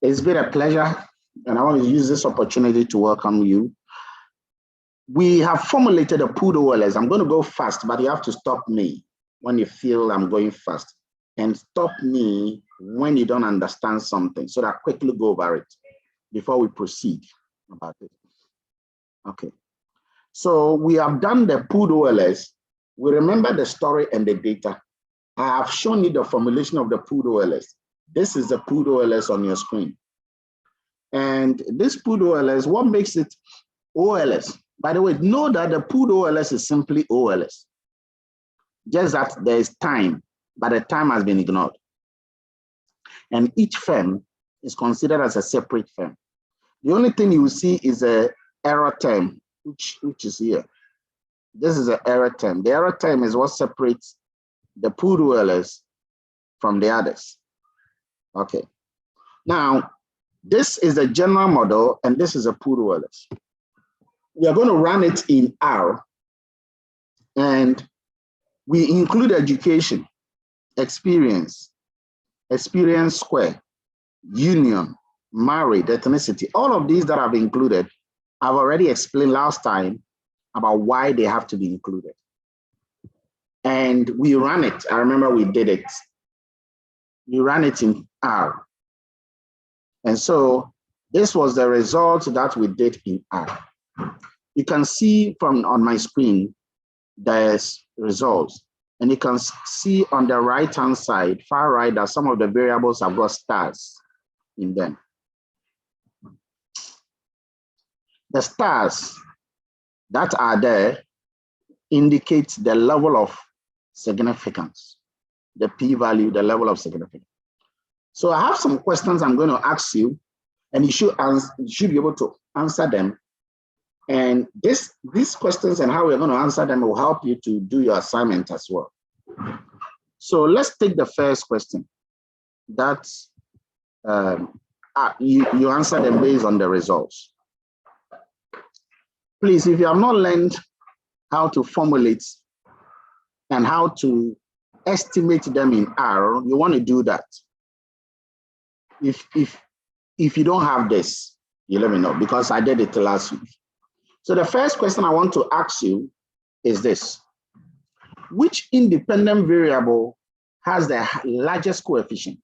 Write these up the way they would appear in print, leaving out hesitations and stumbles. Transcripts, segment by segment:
It's been a pleasure, and I want to use this opportunity to welcome you. We have formulated a POLS. I'm going to go fast, but you have to stop me when you feel I'm going fast, and stop me when you don't understand something, so that I quickly go over it before we proceed about it. Okay. So we have done the POLS. We remember the story and the data. I have shown you the formulation of the POLS. This is the POLS on your screen. And this POLS, what makes it OLS? By the way, know that the POLS is simply OLS. Just that there is time, but the time has been ignored. And each firm is considered as a separate firm. The only thing you will see is an error term, which is here. This is an error term. The error term is what separates the POLS from the others. Okay. Now, this is the general model, and this is a POLS. We are going to run it in R, and we include education, experience square, union, married, ethnicity. All of these that I've included, I've already explained last time about why they have to be included. And we ran it. I remember we did it. We ran it in R. And so this was the result that we did in R. You can see on my screen, there's results. And you can see on the right-hand side, far right, that some of the variables have got stars in them. The stars that are there indicate the level of significance, the p-value, the level of significance. So I have some questions I'm going to ask you, and you should be able to answer them. And these questions and how we're going to answer them will help you to do your assignment as well. So let's take the first question. That's you answer them based on the results. Please, if you have not learned how to formulate and how to estimate them in R, you want to do that. If you don't have this, you let me know, because I did it last week. So the first question I want to ask you is this: which independent variable has the largest coefficient?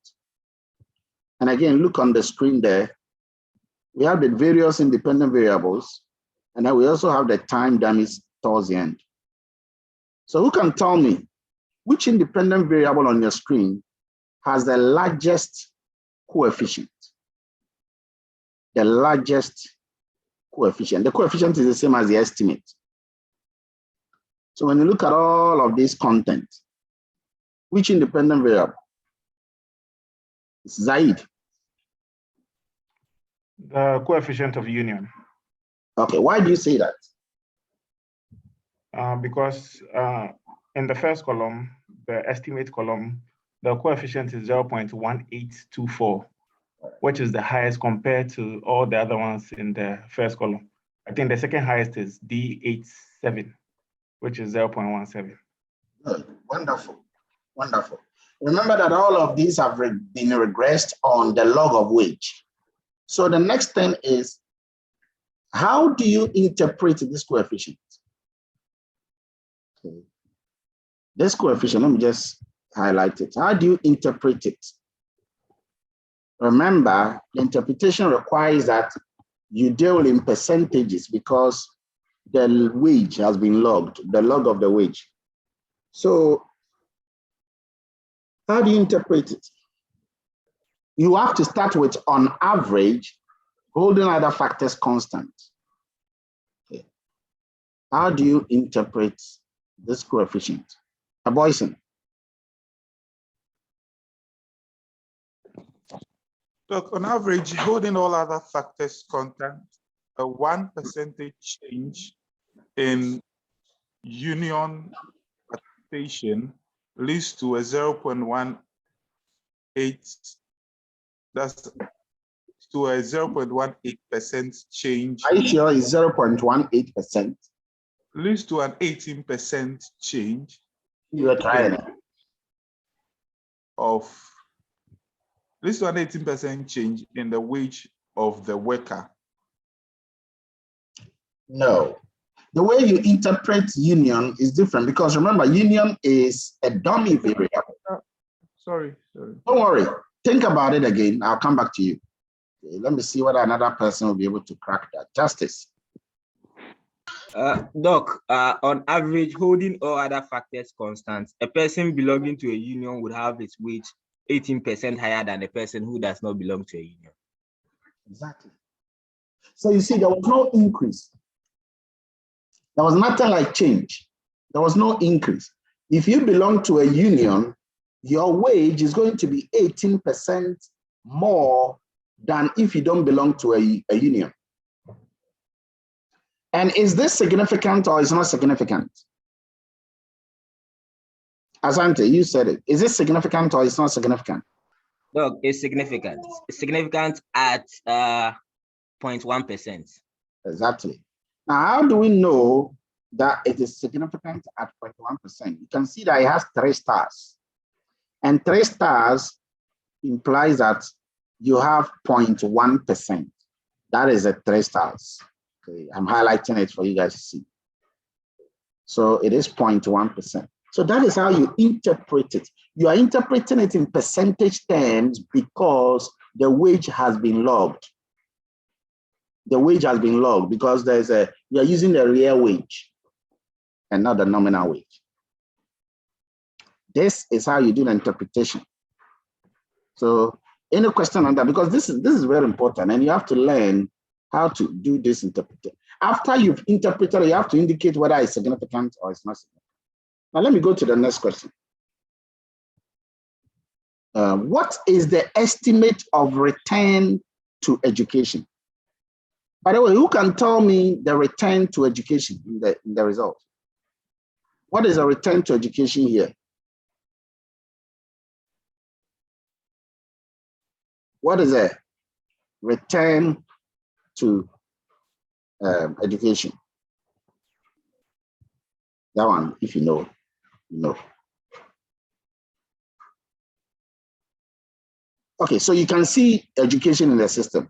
And again, look on the screen there. We have the various independent variables, and then we also have the time dummies towards the end. So who can tell me which independent variable on your screen has the largest coefficient? The largest coefficient. The coefficient is the same as the estimate. So when you look at all of this content, which independent variable? Zaid. The coefficient of union. Okay, why do you say that? Because in the first column, the estimate column, the coefficient is 0.1824, which is the highest compared to all the other ones in the first column. I think the second highest is D87, which is 0.17. Good. Wonderful. Wonderful. Remember that all of these have been regressed on the log of wage. So the next thing is, how do you interpret this coefficient? Okay. This coefficient, let me just highlight it. How do you interpret it? Remember, the interpretation requires that you deal in percentages because the wage has been logged, the log of the wage. So how do you interpret it? You have to start with on average, holding other factors constant. Okay. How do you interpret this coefficient? Boyson. Look, on average, holding all other factors constant, a 1% change in union participation leads to a 0.18. That's to a 0.18% change. Are you sure it's 0.18%? Leads to an 18% change. You are trying it. leads to an 18% change in the wage of the worker. No. The way you interpret union is different because remember, union is a dummy variable. Sorry. Don't worry. Think about it again. I'll come back to you. Okay, let me see whether another person will be able to crack that. Justice. Doc, on average, holding all other factors constant, a person belonging to a union would have its wage 18% higher than a person who does not belong to a union. Exactly. So you see, there was no increase. There was nothing like change. There was no increase. If you belong to a union, your wage is going to be 18% more than if you don't belong to a union. And is this significant or is not significant? Asante, you said it. Is this significant or is not significant? Doc, it's significant. It's significant at 0.1%. Exactly. Now, how do we know that it is significant at 0.1%? You can see that it has 3 stars. And 3 stars implies that you have 0.1%. That is a 3 stars. Okay, I'm highlighting it for you guys to see. So it is 0.1%. So that is how you interpret it. You are interpreting it in percentage terms because the wage has been logged. The wage has been logged because you are using the real wage and not the nominal wage. This is how you do the interpretation. So any question on that? Because this is very important and you have to learn how to do this interpretation. After you've interpreted, you have to indicate whether it's significant or it's not significant. Now let me go to the next question. What is the estimate of return to education? By the way, who can tell me the return to education in the result? What is a return to education here? What is a return to education? That one, if you know, you know. Okay, so you can see education in the system.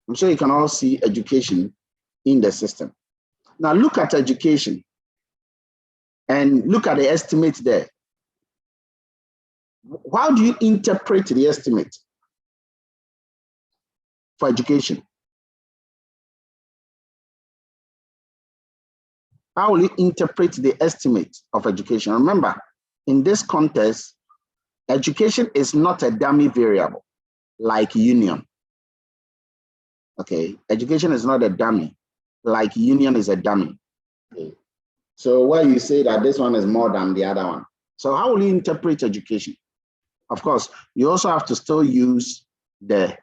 I'm sure you can all see education in the system. Now look at education and look at the estimate there. How do you interpret the estimate for education? How will you interpret the estimate of education? Remember, in this context, education is not a dummy variable like union. Okay, education is not a dummy like union is a dummy. Okay. So where you say that this one is more than the other one. So how will you interpret education? Of course, you also have to still use the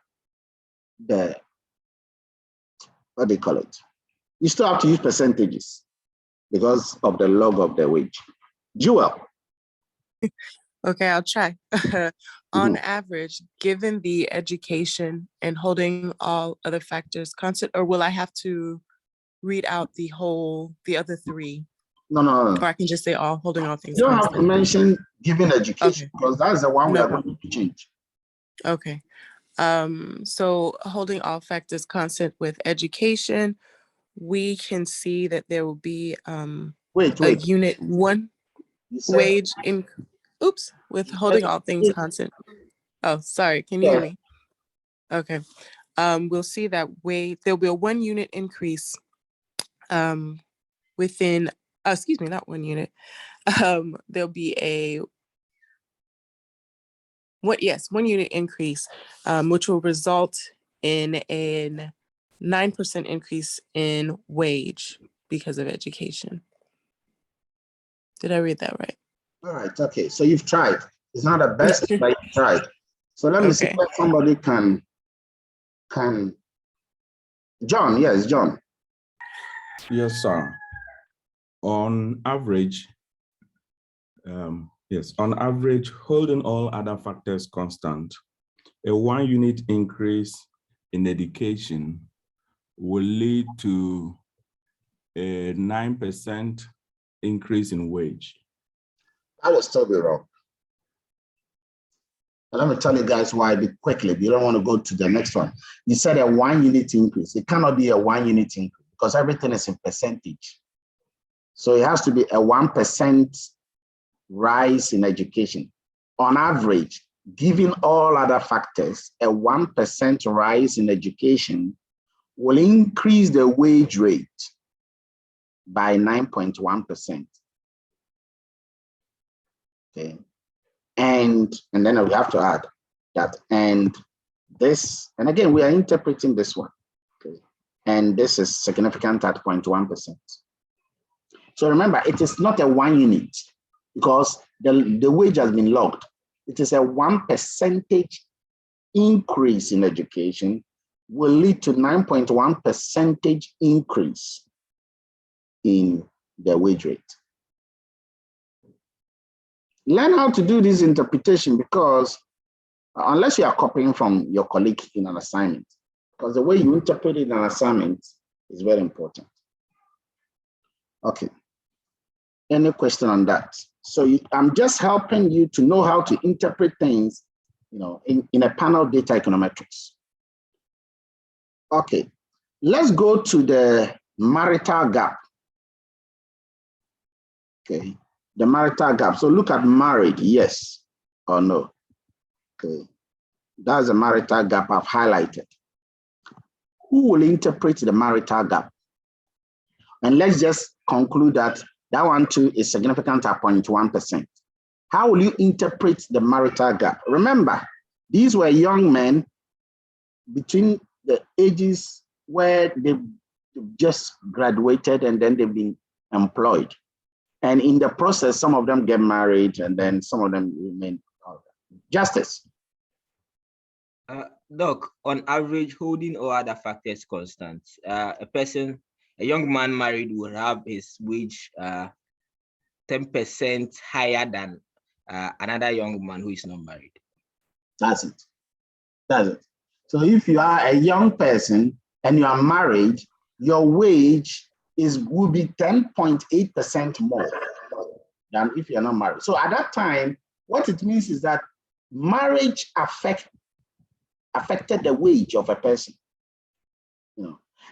what do you call it? You still have to use percentages because of the log of the wage. Jewel. Okay, I'll try. On average, given the education and holding all other factors constant, or will I have to read out the other 3? No. Or I can just say all, holding all things You don't constant. have to mention given education because that's the one we are No. going to change. Okay. So holding all factors constant with education, we can see that there will be Wait. a unit 1 wage in. Oops, with holding all things constant. Oh, sorry. Can you hear me? Okay. We'll see that there'll be a 1 unit increase within, excuse me, not 1 unit. There'll be a 1 unit increase, which will result in a 9% increase in wage because of education. Did I read that right? All right, okay. So you've tried. It's not the best, but you tried. So let me see if somebody can. John, yes, John. Yes, sir. On average, on average, holding all other factors constant, a 1 unit increase in education will lead to a 9% increase in wage. That will still be wrong. Let me tell you guys why quickly. You don't want to go to the next one. You said a 1 unit increase. It cannot be a 1 unit increase because everything is in percentage. So it has to be a 1% rise in education. On average, given all other factors, a 1% rise in education will increase the wage rate by 9.1%. Okay. And then we have to add that, and this, and again, we are interpreting this one. Okay. And this is significant at 0.1%. So remember, it is not a 1 unit because the wage has been logged. It is a 1% increase in education will lead to 9.1% increase in the wage rate. Learn how to do this interpretation because unless you are copying from your colleague in an assignment, because the way you interpret it in an assignment is very important. Okay. Any question on that? So I'm just helping you to know how to interpret things, in a panel data econometrics. Okay, let's go to the marital gap. Okay, the marital gap. So look at married, yes or no. Okay, that's the marital gap I've highlighted. Who will interpret the marital gap? And let's just conclude that one too is significant at 0.1%. How will you interpret the marital gap? Remember, these were young men between the ages where they've just graduated and then they've been employed. And in the process, some of them get married and then some of them remain. Justice. Doc, on average, holding all other factors constant, a young man married will have his wage 10% higher than another young man who is not married. That's it. That's it. So if you are a young person and you are married, your wage will be 10.8% more than if you're not married. So at that time, what it means is that marriage affected the wage of a person.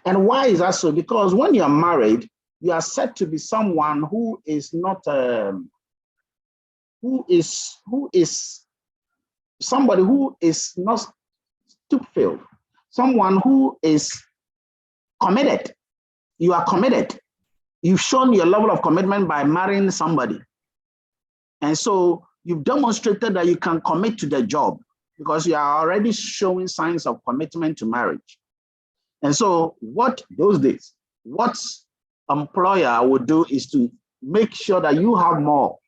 And why is that so? Because when you are married, you are said to be someone who is not somebody who is not stupid, someone who is committed. You are committed. You've shown your level of commitment by marrying somebody. And so you've demonstrated that you can commit to the job because you are already showing signs of commitment to marriage. And so what employer would do is to make sure that you have more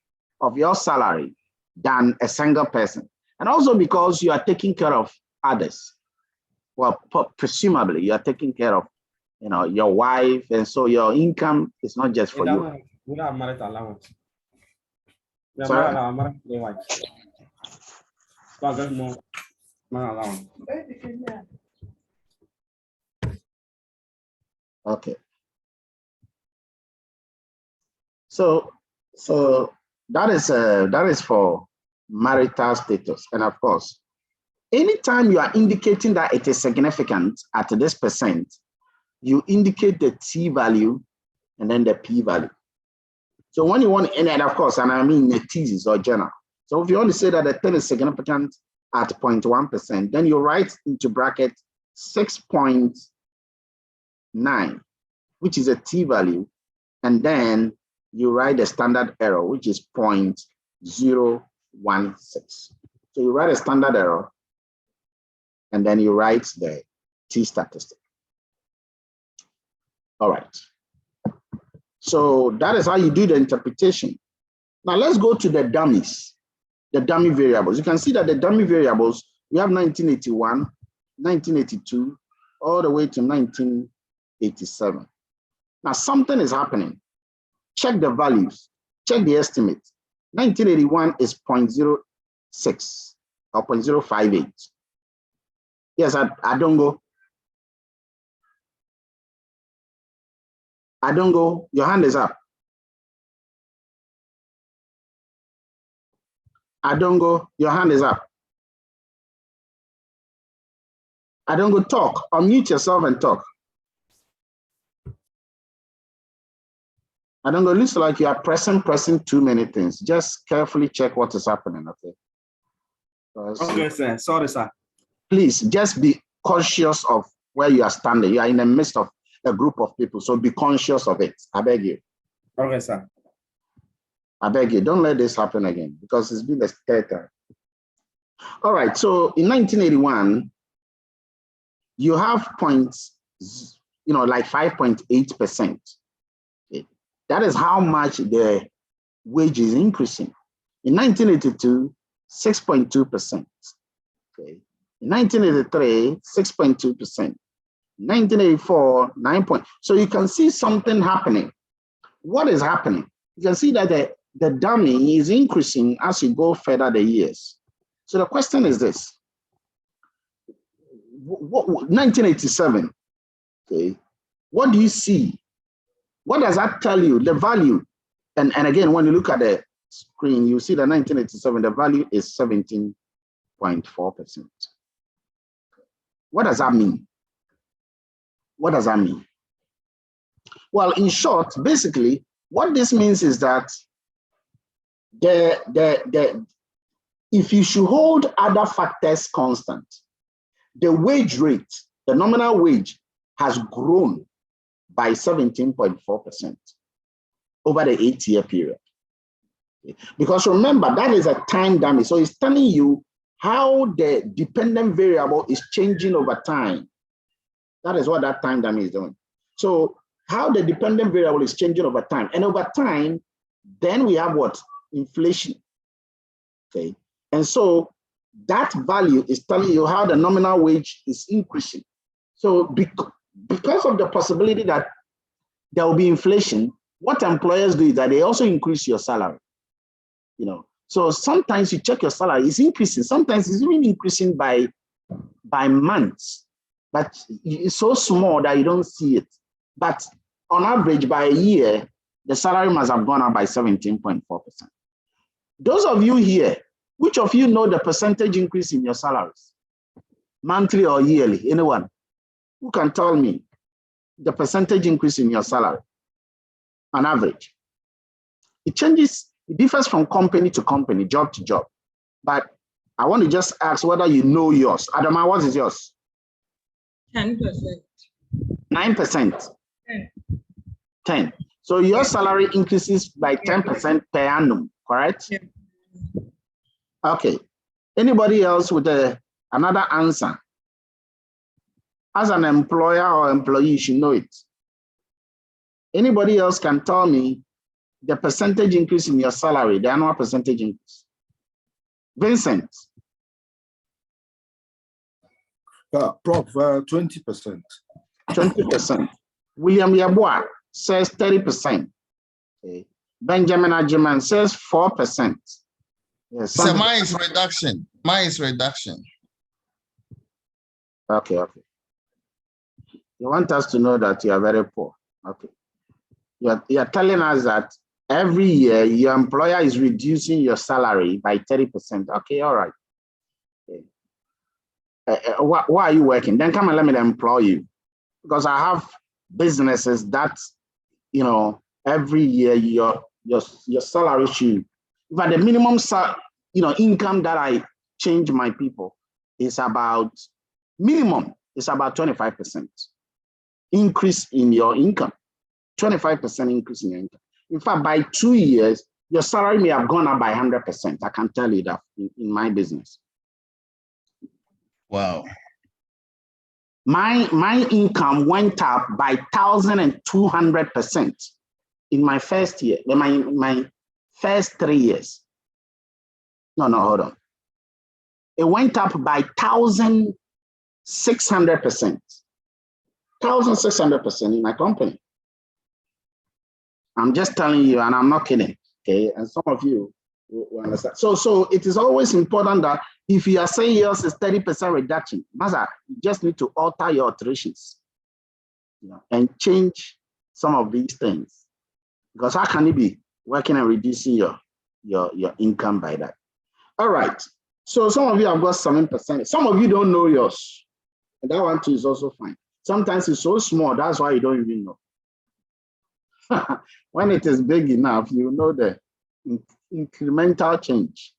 of your salary than a single person. And also because you are taking care of others. Well, presumably you are taking care of, your wife, and so your income is not just for you. We have marital allowance. Sorry? Okay. So that is for marital status. And of course, anytime you are indicating that it is significant at this percent, you indicate the T value and then the P value. So when you want, and of course, and I mean the thesis or journal. So if you want to say that the thing is significant at 0.1%, then you write into bracket 6.9, which is a T value, and then you write the standard error, which is 0.016. So you write a standard error, and then you write the T statistic. All right. So that is how you do the interpretation. Now let's go to the dummies, the dummy variables. You can see that the dummy variables, we have 1981, 1982, all the way to 1987. Now something is happening. Check the values, check the estimate. 1981 is 0.06 or 0.058. Yes, I don't go. I don't go. Your hand is up. I don't go. Your hand is up. I don't go talk. Unmute yourself and talk. I don't go, looks like you are pressing too many things. Just carefully check what is happening, okay? Okay, sir. Sorry, sir. Please just be conscious of where you are standing. You are in the midst of a group of people, so be conscious of it. I beg you. Okay, sir. I beg you, don't let this happen again because it's been a third time. All right, so in 1981, you have points, like 5.8%. Okay. That is how much the wage is increasing. In 1982, 6.2%. Okay. In 1983, 6.2%. In 1984, 9. So you can see something happening. What is happening? You can see that the dummy is increasing as you go further the years. So the question is this. 1987, okay, what do you see? What does that tell you? The value, and again, when you look at the screen, you see that 1987, the value is 17.4%. What does that mean? What does that mean? Well, in short, basically, what this means is that if you should hold other factors constant, the wage rate, the nominal wage, has grown by 17.4% over the 8-year period. Because remember, that is a time dummy. So it's telling you how the dependent variable is changing over time. That is what that time dummy is doing. So how the dependent variable is changing over time. And over time, then we have what? Inflation. Okay. And so that value is telling you how the nominal wage is increasing. So because of the possibility that there will be inflation, what employers do is that they also increase your salary. So sometimes you check your salary, it's increasing. Sometimes it's even increasing by months, but it's so small that you don't see it. But on average, by a year, the salary must have gone up by 17.4%. Those of you here, which of you know the percentage increase in your salaries? Monthly or yearly? Anyone? Who can tell me the percentage increase in your salary on average? It changes, it differs from company to company, job to job. But I want to just ask whether you know yours. Adama, what is yours? 10%. 9%. 10. So your salary increases by 10% per annum, correct? Yeah. Okay. Anybody else with another answer? As an employer or employee, you should know it. Anybody else can tell me the percentage increase in your salary, the annual percentage increase? Vincent. Prof, 20%. 20%. William Yabua says 30%. Okay. Benjamin Ajiman says 4%. Yes, so mine is reduction. Mine is reduction. Okay. You want us to know that you are very poor. Okay. You are telling us that every year your employer is reducing your salary by 30%. Okay, all right. Okay. Why are you working? Then come and let me employ you. Because I have businesses that, every year your salary should, but the minimum income that I change my people is about, minimum is about 25% increase in your income. 25% increase in your income. In fact, by 2 years, your salary may have gone up by 100%. I can tell you that in my business. Wow. My income went up by 1,200% in my first year, my first 3 years. No, hold on. It went up by 1,600%. 1,600% in my company. I'm just telling you, and I'm not kidding. Okay, and some of you will understand. So it is always important that if you are saying yours is 30% reduction, Master, you just need to alter your alterations, and change some of these things. Because how can you be working and reducing your income by that? All right. So some of you have got 7%. Some of you don't know yours. And that one too is also fine. Sometimes it's so small, that's why you don't even know. When it is big enough, you know the incremental change.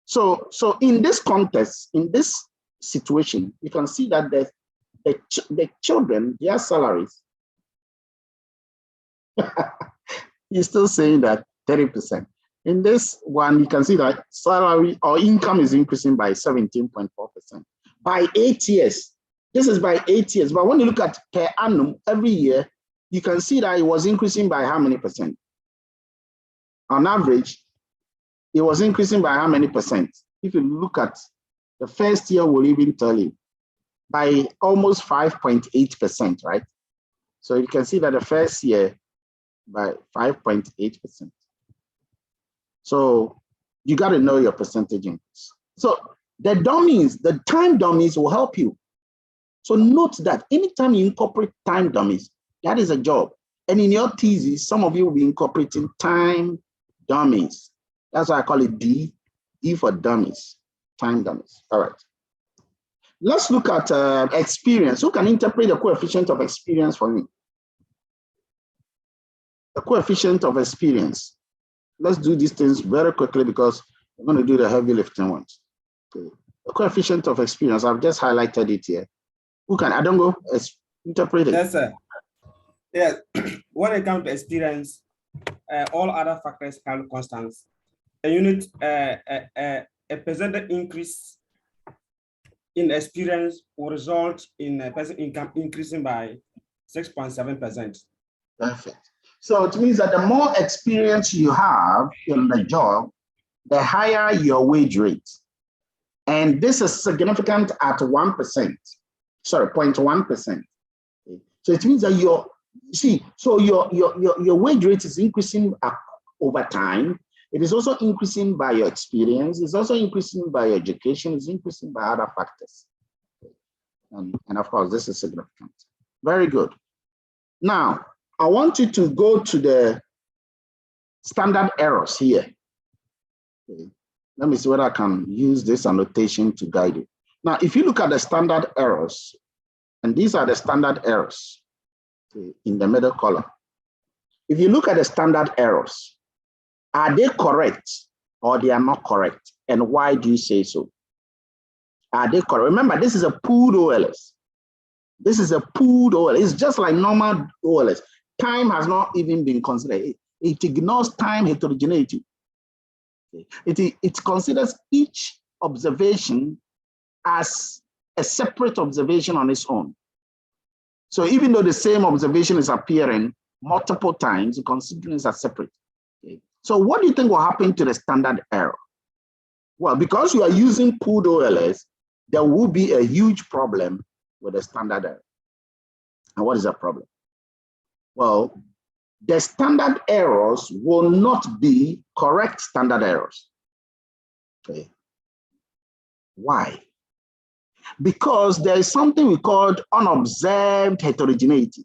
So in this context, in this situation, you can see that the children, their salaries, he's still saying that 30%. In this one, you can see that salary or income is increasing by 17.4% by 8 years. This is by 8 years. But when you look at per annum, every year, you can see that it was increasing by how many percent? On average, it was increasing by how many percent? If you look at the first year, we'll even tell you by almost 5.8%, right? So you can see that the first year by 5.8%. So you got to know your percentage increase. So the dummies, the time dummies will help you. So note that anytime you incorporate time dummies, that is a job. And in your thesis, some of you will be incorporating time dummies. That's why I call it D for dummies, time dummies. All right. Let's look at experience. Who can interpret the coefficient of experience for me? The coefficient of experience. Let's do these things very quickly because we're going to do the heavy lifting ones. Okay. The coefficient of experience, I've just highlighted it here. Who can, Adongo, interpret it? Yes, sir. Yes, when it comes to experience, all other factors are constants. A unit, a percentage increase in experience will result in a person income increasing by 6.7%. Perfect. So it means that the more experience you have in the job, the higher your wage rate. And this is significant at 1%. Sorry, 0.1%. So it means that your wage rate is increasing over time. It is also increasing by your experience. It's also increasing by your education. It's increasing by other factors. And of course, this is significant. Very good. Now, I want you to go to the standard errors here. Okay. Let me see whether I can use this annotation to guide you. Now, if you look at the standard errors, and these are the standard errors in the middle column. If you look at the standard errors, are they correct or they are not correct? And why do you say so? Are they correct? Remember, this is a pooled OLS. This is a pooled OLS. It's just like normal OLS. Time has not even been considered. It ignores time heterogeneity. It considers each observation as a separate observation on its own. So even though the same observation is appearing multiple times, it considers it as separate. Okay. So what do you think will happen to the standard error? Well, because you are using pooled OLS, there will be a huge problem with the standard error. And what is that problem? Well, the standard errors will not be correct standard errors. Okay. Why? Because there is something we call unobserved heterogeneity.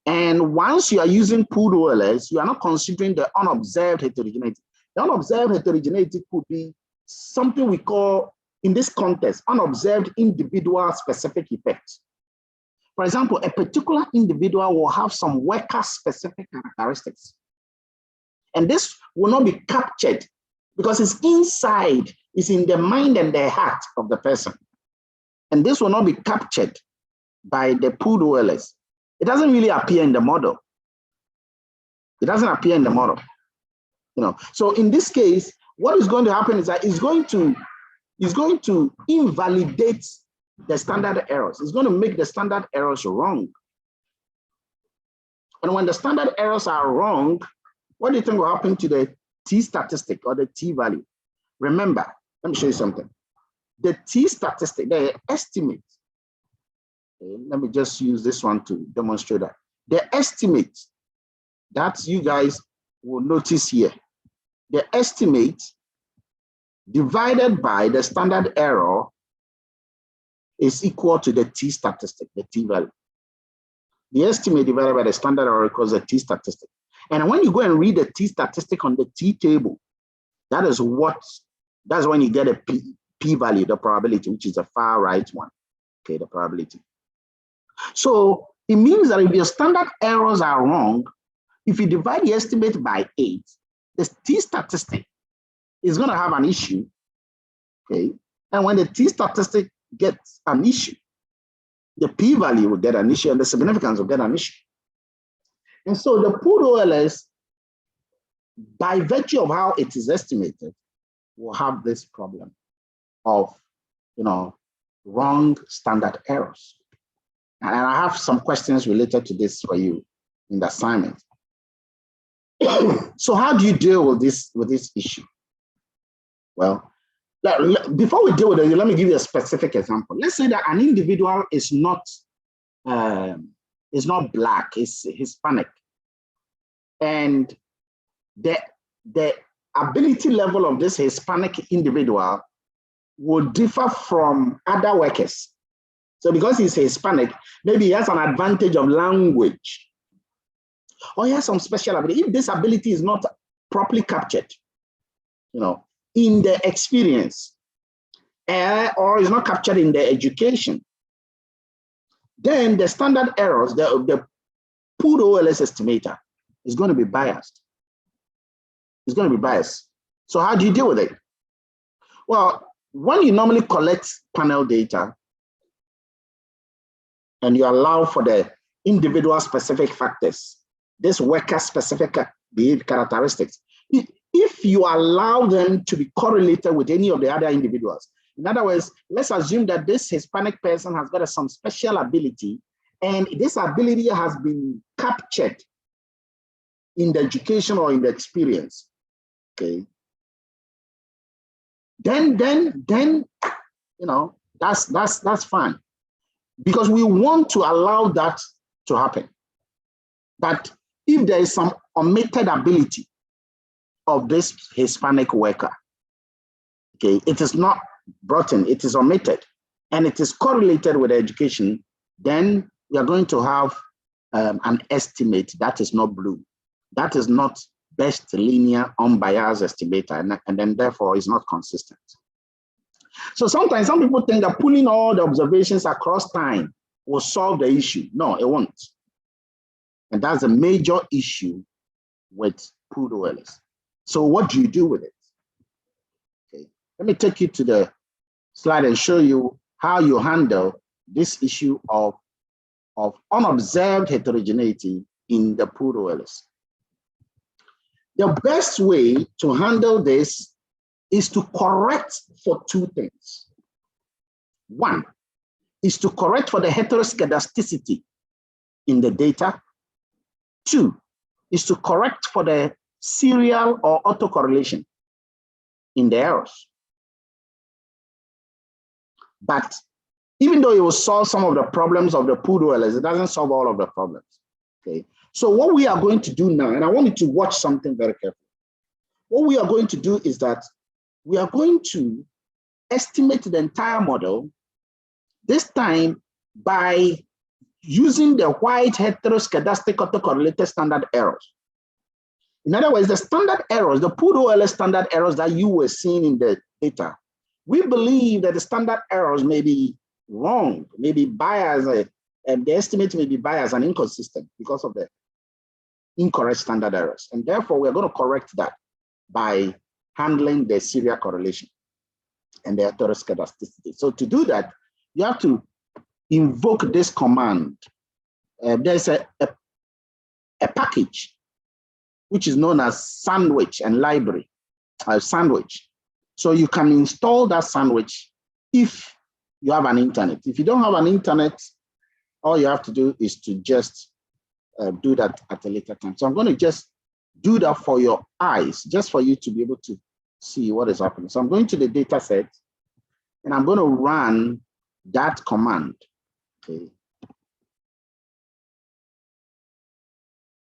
And once you are using pooled OLS, you are not considering the unobserved heterogeneity. The unobserved heterogeneity could be something we call, in this context, unobserved individual specific effects. For example, a particular individual will have some worker-specific characteristics. And this will not be captured because it's inside, it's in the mind and the heart of the person. And this will not be captured by the pooled OLS. It doesn't really appear in the model. It doesn't appear in the model. So in this case, what is going to happen is that it's going to invalidate the standard errors. It's going to make the standard errors wrong. And when the standard errors are wrong, what do you think will happen to the T statistic or the T value? Remember, let me show you something. The T statistic, the estimate, okay, let me just use this one to demonstrate that. The estimate that you guys will notice here, the estimate divided by the standard error is equal to the T statistic, the T value. The estimate divided by the standard error equals the T statistic. And when you go and read the T statistic on the T table, that's when you get a P value, the probability, which is the far right one. okay, the probability. So it means that if your standard errors are wrong, if you divide the estimate by 8, the t statistic is going to have an issue, okay? And when the t statistic gets an issue, the p-value will get an issue and the significance will get an issue. And so the pooled OLS, by virtue of how it is estimated, will have this problem of, wrong standard errors. And I have some questions related to this for you in the assignment. So how do you deal with this issue? Well, before we deal with it, let me give you a specific example. Let's say that an individual is not black, it's Hispanic, and the ability level of this Hispanic individual will differ from other workers. So because he's Hispanic, maybe he has an advantage of language, or he has some special ability. If this ability is not properly captured, in the experience, or is not captured in the education, then the standard errors, the pooled OLS estimator is going to be biased. It's going to be biased. So how do you deal with it? Well, when you normally collect panel data and you allow for the individual specific factors, this worker specific behavior characteristics, if you allow them to be correlated with any of the other individuals, in other words, let's assume that this Hispanic person has got some special ability, and this ability has been captured in the education or in the experience, okay? Then that's fine, because we want to allow that to happen. But if there is some omitted ability of this Hispanic worker, okay, it is not brought in, it is omitted, and it is correlated with education, then we are going to have an estimate that is not blue. That is not best linear unbiased estimator, and then therefore is not consistent. So sometimes some people think that pulling all the observations across time will solve the issue. No, it won't. And that's a major issue with pooled OLS. So what do you do with it? Okay, let me take you to the slide and show you how you handle this issue of unobserved heterogeneity in the pooled OLS. The best way to handle this is to correct for two things. One is to correct for the heteroscedasticity in the data. Two is to correct for the serial or autocorrelation in the errors. But even though it will solve some of the problems of the pooled OLS, it doesn't solve all of the problems. Okay. So what we are going to do now, and I want you to watch something very carefully. What we are going to do is that we are going to estimate the entire model, this time by using the white heteroscedastic autocorrelated standard errors. In other words, the standard errors, the pooled OLS standard errors that you were seeing in the data, we believe that the standard errors may be wrong, may be biased, and the estimate may be biased and inconsistent because of the incorrect standard errors. And therefore, we're going to correct that by handling the serial correlation and the heteroscedasticity. So to do that, you have to invoke this command. There's a package which is known as sandwich and library, sandwich. So you can install that sandwich if you have an internet. If you don't have an internet, all you have to do is to just do that at a later time. So I'm going to just do that for your eyes, just for you to be able to see what is happening. So I'm going to the data set and I'm going to run that command. Okay.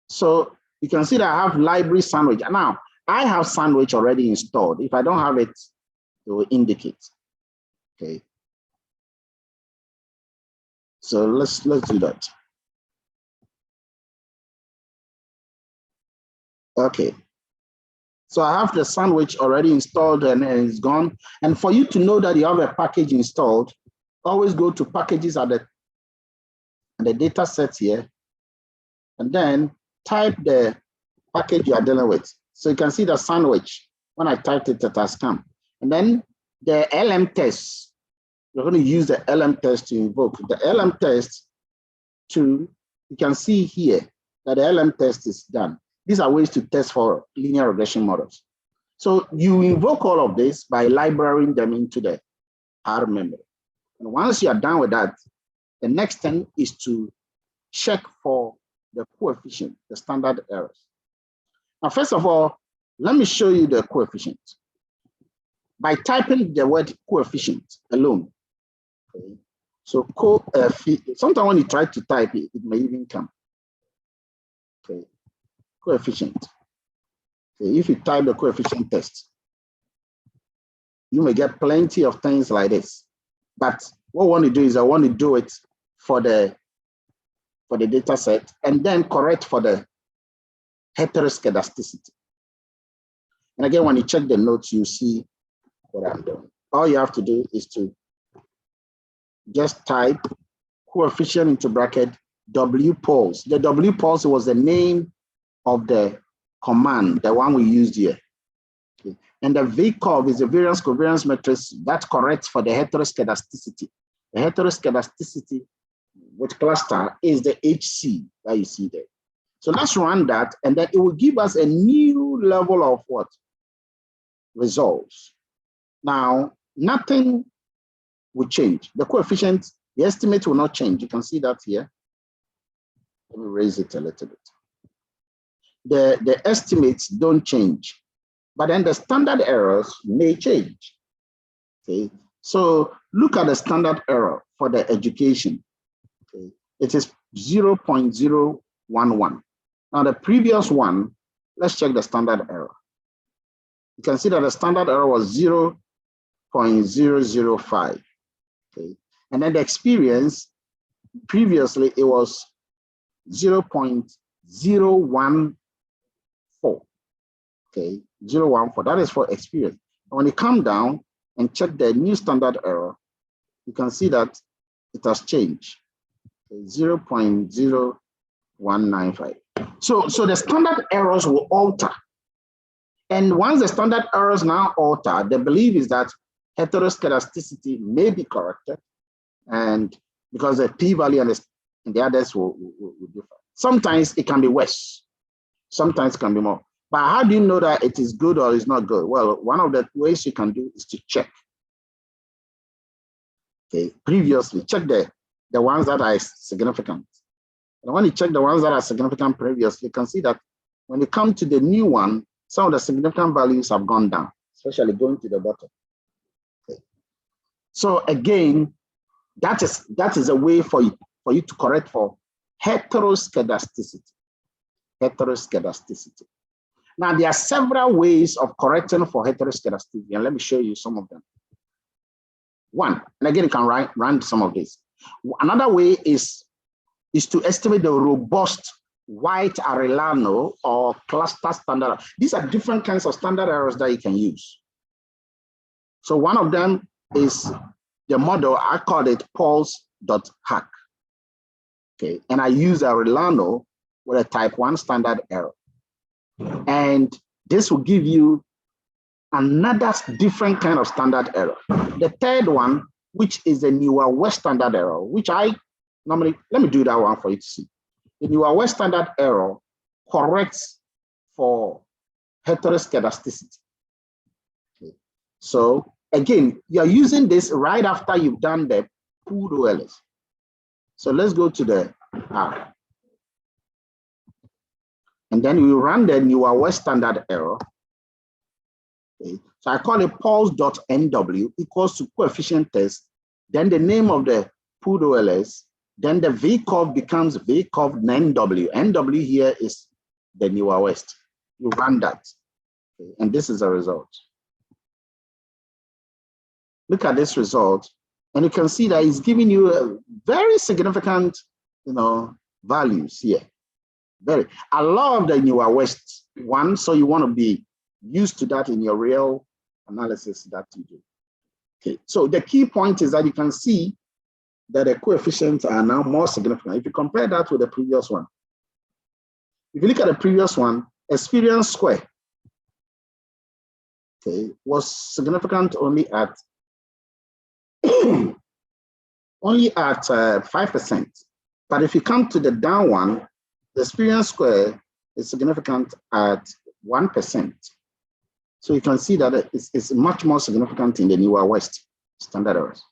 So you can see that I have library sandwich. Now, I have sandwich already installed. If I don't have it, it will indicate. Okay. So let's do that. Okay. So I have the sandwich already installed and it's gone. And for you to know that you have a package installed, always go to packages at the data set here, and then type the package you are dealing with. So you can see the sandwich. When I typed it, it has come. And then the LM test, you're going to use the LM test to invoke. The LM test you can see here that the LM test is done. These are ways to test for linear regression models. So you invoke all of this by librarying them into the R memory. And once you are done with that, the next thing is to check for the coefficient, the standard errors. Now, first of all, let me show you the coefficient. By typing the word coefficient alone, okay, so sometimes when you try to type it, it may even come. Okay, coefficient. Okay, if you type the coefficient test, you may get plenty of things like this. But what I want to do is I want to do it for the data set and then correct for the heteroskedasticity. And again, when you check the notes, you see what I'm doing. All you have to do is to just type coefficient into bracket W-POLS. The W-POLS was the name of the command, the one we used here. Okay. And the V-curve is the variance covariance matrix that corrects for the heteroskedasticity. The heteroskedasticity with cluster is the HC that you see there. So let's run that, and then it will give us a new level of what? Results. Now, nothing will change. The coefficient, the estimate will not change. You can see that here. Let me raise it a little bit. The estimates don't change, but then the standard errors may change. Okay, so look at the standard error for the education. Okay, it is 0.011. Now the previous one, let's check the standard error. You can see that the standard error was 0.005. Okay, and then the experience, previously it was 0.014. Okay, 0.014, that is for experience. And when you come down and check the new standard error, you can see that it has changed. Okay, 0.0195. So the standard errors will alter. And once the standard errors now alter, the belief is that heteroskedasticity may be corrected, and because the p-value and the others will differ. Sometimes it can be worse, sometimes it can be more. But how do you know that it is good or is not good? Well, one of the ways you can do is to check. Okay, previously, check the ones that are significant. And when you check the ones that are significant previously, you can see that when you come to the new one, some of the significant values have gone down, especially going to the bottom. Okay. So again, that is a way for you to correct for heteroskedasticity. Heteroskedasticity. Now, there are several ways of correcting for heteroskedasticity, and let me show you some of them. One, and again, you can run some of this. Another way is to estimate the robust white Arellano or cluster standard. These are different kinds of standard errors that you can use. So one of them is the model, I called it POLS.hack. Okay, and I use Arellano with a type 1 standard error. And this will give you another different kind of standard error. The third one, which is the newer West standard error, which I normally, let me do that one for you to see. The newer West standard error corrects for heteroskedasticity. Okay. So again, you're using this right after you've done the pooled OLS. So let's go to the R. And then we run the newer West standard error. Okay. So I call it POLS.NW equals to coefficient test, then the name of the pooled OLS, then the V-curve becomes V-curve NW. NW here is the newer West. You run that, okay. And this is the result. Look at this result, and you can see that it's giving you a very significant, values here. I love the newer West one, so you want to be used to that in your real analysis that you do. Okay, so the key point is that you can see that the coefficients are now more significant. If you compare that with the previous one, if you look at the previous one, experience square, okay, was significant only at 5%. But if you come to the down one, the experience square is significant at 1%. So you can see that it's much more significant in the newer West standard errors.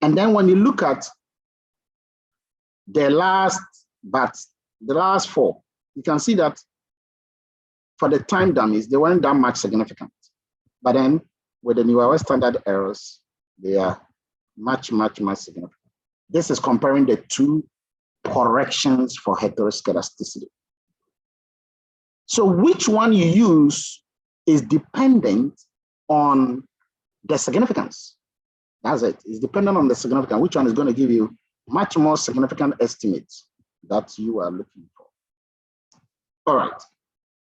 And then when you look at the last four, you can see that for the time dummies, they weren't that much significant. But then with the newer West standard errors, they are much, much, much significant. This is comparing the two corrections for heteroscedasticity. So which one you use is dependent on the significance. That's it. It's dependent on the significance. Which one is going to give you much more significant estimates that you are looking for. All right.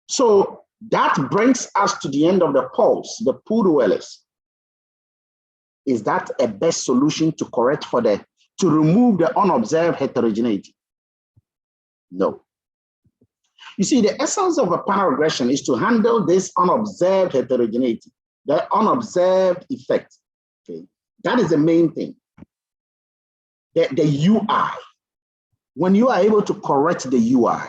So that brings us to the end of the POLS, the pooled OLS. Is that a best solution to correct for to remove the unobserved heterogeneity? No. You see, the essence of a panel regression is to handle this unobserved heterogeneity, the unobserved effect. Okay, that is the main thing. The UI. When you are able to correct the UI,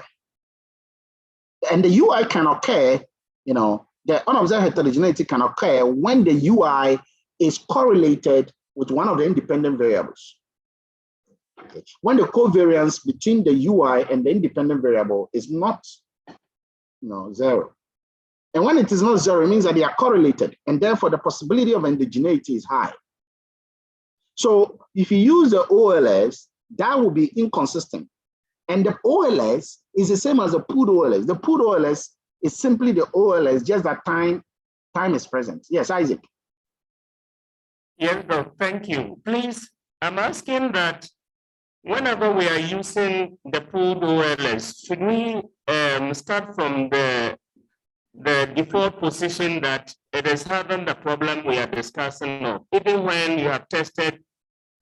and the UI can occur, the unobserved heterogeneity can occur when the UI is correlated with one of the independent variables. Okay. When the covariance between the UI and the independent variable is not zero. And when it is not zero, it means that they are correlated, and therefore the possibility of endogeneity is high. So if you use the OLS, that will be inconsistent. And the OLS is the same as the pooled OLS. The pooled OLS is simply the OLS, just that time is present. Yes, Isaac. Yes, Doc, thank you. Please, I'm asking that whenever we are using the pooled OLS, should we start from the default position that it is having the problem we are discussing of, even when you have tested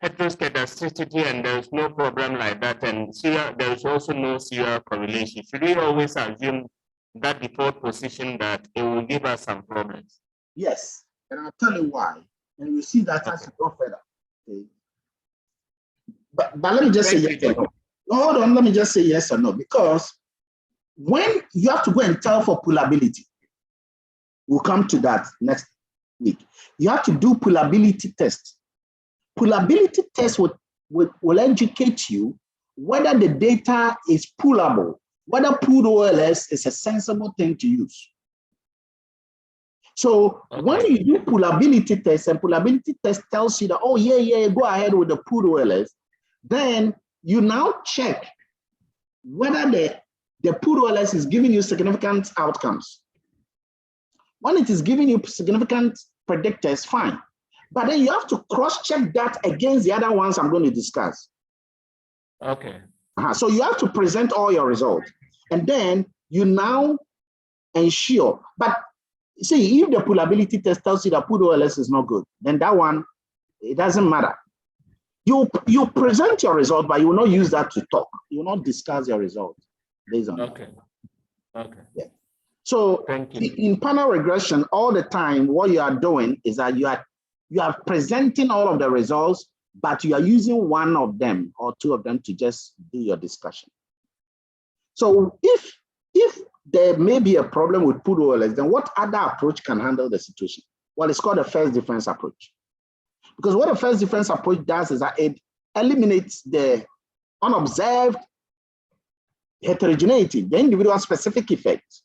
heteroscedasticity and there's no problem like that, and there is also no serial correlation? Should we always assume that default position that it will give us some problems? Yes, and I'll tell you why. And you see that as you go further. Okay. But let me just say yes or no. Hold on, let me just say yes or no, because when you have to go and tell for pullability, we'll come to that next week. You have to do pullability test. Pullability test will educate you whether the data is pullable, whether pooled OLS is a sensible thing to use. So when you do pullability test, and pullability test tells you that, oh yeah, go ahead with the pooled OLS, then you now check whether the pooled OLS is giving you significant outcomes. When it is giving you significant predictors, fine. But then you have to cross-check that against the other ones I'm going to discuss. Okay. So you have to present all your results. And then you now ensure. But see, if the pullability test tells you that pooled OLS is not good, then that one, it doesn't matter. You present your result, but you will not use that to talk. You will not discuss your result based on that. Okay. Yeah. So thank you. In panel regression, all the time, what you are doing is that you are presenting all of the results, but you are using one of them or two of them to just do your discussion. So if there may be a problem with pooled OLS, then what other approach can handle the situation? Well, it's called a first difference approach. Because what a first difference approach does is that it eliminates the unobserved heterogeneity, the individual specific effects.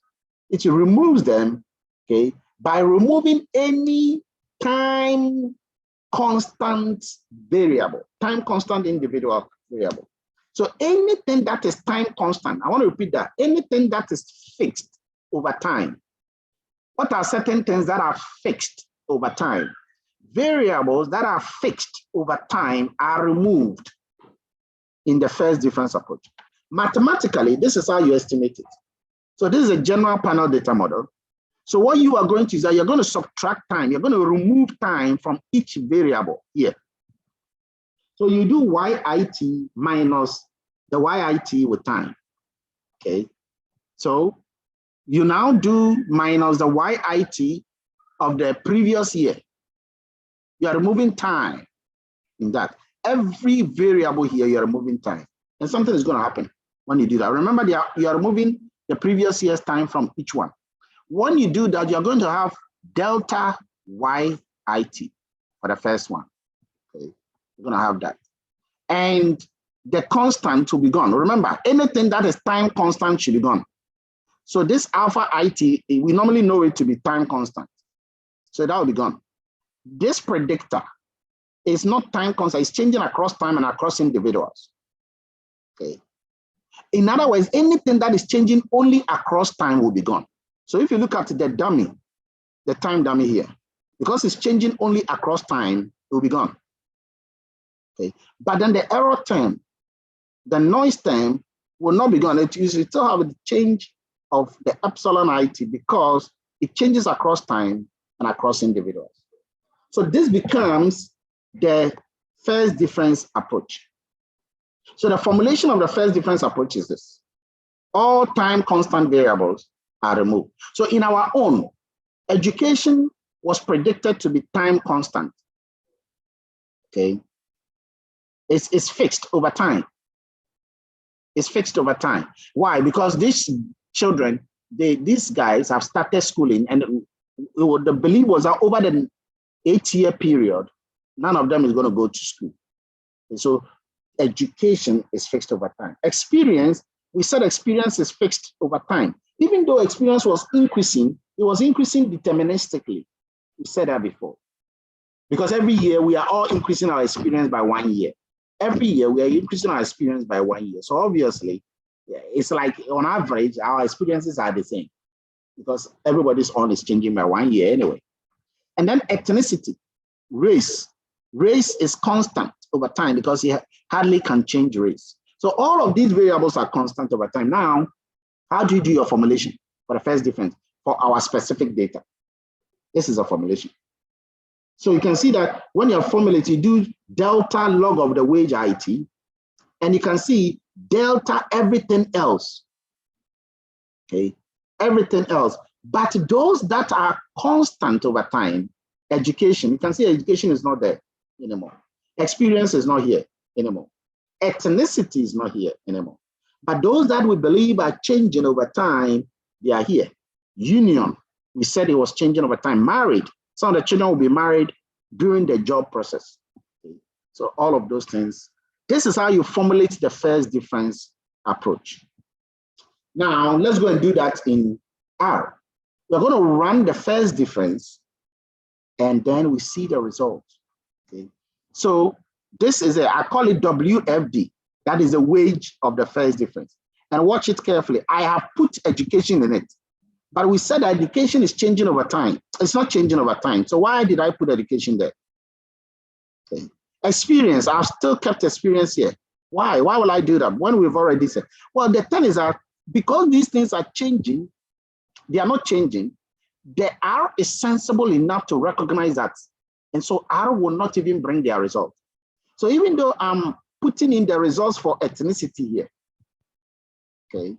It removes them, okay, by removing any time constant variable, time constant individual variable. So anything that is time constant, I want to repeat that, anything that is fixed over time. What are certain things that are fixed over time? Variables that are fixed over time are removed in the first difference approach. Mathematically, this is how you estimate it. So this is a general panel data model. So what you are going to do is that you're going to subtract time. You're going to remove time from each variable here. So you do YIT minus the YIT with time, okay? So you now do minus the YIT of the previous year. You are removing time in that. Every variable here, you are removing time. And something is going to happen when you do that. Remember, you are removing the previous year's time from each one. When you do that, you're going to have delta YIT for the first one. Okay, you're going to have that. And the constant will be gone. Remember, anything that is time constant should be gone. So this alpha IT, we normally know it to be time constant. So that will be gone. This predictor is not time constant, it's changing across time and across individuals. Okay. In other words, anything that is changing only across time will be gone. So if you look at the dummy, the time dummy here, because it's changing only across time, it will be gone. Okay. But then the error term, the noise term will not be gone. You still have a change of the epsilon IT because it changes across time and across individuals. So this becomes the first difference approach. So the formulation of the first difference approach is this. All time constant variables are removed. So in our own, education was predicted to be time constant. Okay. It's fixed over time. It's fixed over time. Why? Because these children, these guys have started schooling, and the belief was that over the 8-year period, none of them is going to go to school. And so education is fixed over time. Experience, we said experience is fixed over time. Even though experience was increasing, it was increasing deterministically. We said that before. Because every year we are all increasing our experience by 1 year. Every year we are increasing our experience by 1 year. So obviously, it's like on average, our experiences are the same because everybody's on is changing by 1 year anyway. And then ethnicity, race. Race is constant over time because you hardly can change race. So all of these variables are constant over time. Now, how do you do your formulation for the first difference for our specific data? This is a formulation. So you can see that when you're formulating, you do delta log of the wage IT, and you can see delta everything else. Okay, everything else. But those that are constant over time, education, you can see education is not there anymore. Experience is not here anymore. Ethnicity is not here anymore. But those that we believe are changing over time, they are here. Union, we said it was changing over time. Married, some of the children will be married during the job process. Okay. So all of those things, this is how you formulate the first difference approach. Now, let's go and do that in R. We're going to run the first difference, and then we see the result. Okay. So this is I call it WFD. That is the wage of the first difference. And watch it carefully. I have put education in it, but we said that education is changing over time. It's not changing over time. So why did I put education there? Okay. Experience, I've still kept experience here. Why? Why will I do that when we've already said? Well, the thing is that because these things are changing, they are not changing. The R is sensible enough to recognize that. And so R will not even bring their result. So even though I'm putting in the results for ethnicity here, okay,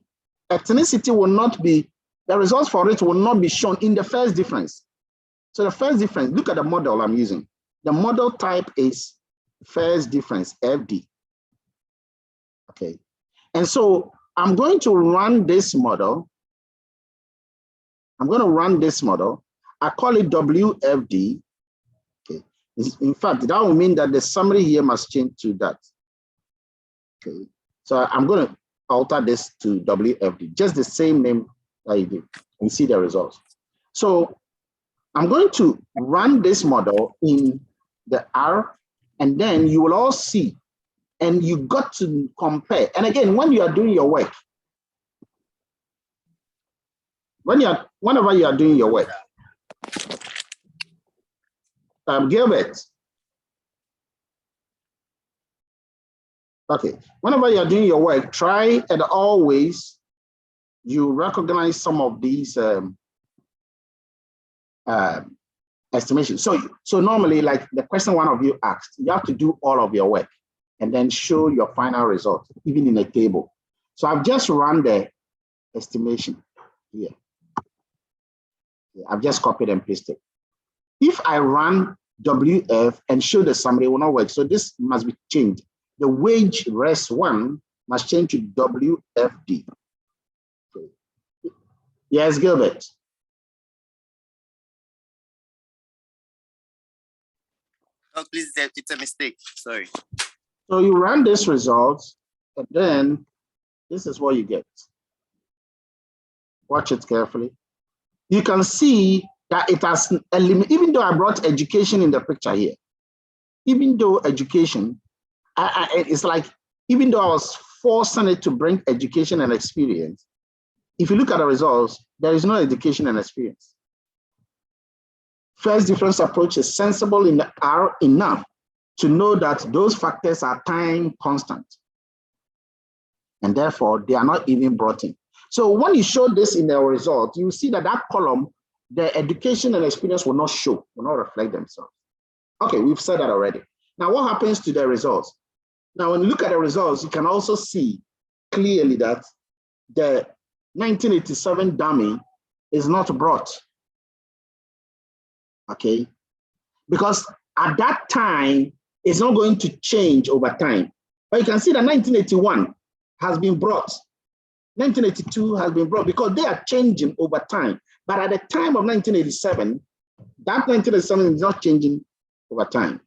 ethnicity will not be, the results for it will not be shown in the first difference. So the first difference, look at the model I'm using. The model type is first difference, FD. Okay, and so I'm going to run this model. I'm going to run this model. I call it WFD. Okay, in fact, that will mean that the summary here must change to that. Okay, so I'm going to alter this to WFD, just the same name that you did, and see the results. So I'm going to run this model in the R, and then you will all see, and you got to compare. And again, when you are doing your work, whenever you are doing your work, Gilbert. Okay, whenever you are doing your work, try and always you recognize some of these estimations. So normally, like the question one of you asked, you have to do all of your work. and then show your final result, even in a table. So I've just run the estimation here. I've just copied and pasted. If I run WF and show the summary, it will not work. So this must be changed. The wage res 1 must change to WFD. Okay. Yes, Gilbert. Oh, please, it's a mistake. Sorry. So you run this result, and then this is what you get. Watch it carefully. You can see that it has eliminated, even though I brought education in the picture here, even though education, it's like, even though I was forcing it to bring education and experience, if you look at the results, there is no education and experience. First difference approach is sensible in the R enough to know that those factors are time constant. And therefore, they are not even brought in. So when you show this in the result, you see that that column, the education and experience will not show, will not reflect themselves. Okay, we've said that already. Now, what happens to the results? Now, when you look at the results, you can also see clearly that the 1987 dummy is not brought. Okay, because at that time, it's not going to change over time. But you can see that 1981 has been brought. 1982 has been brought because they are changing over time. But at the time of 1987, that 1987 is not changing over time.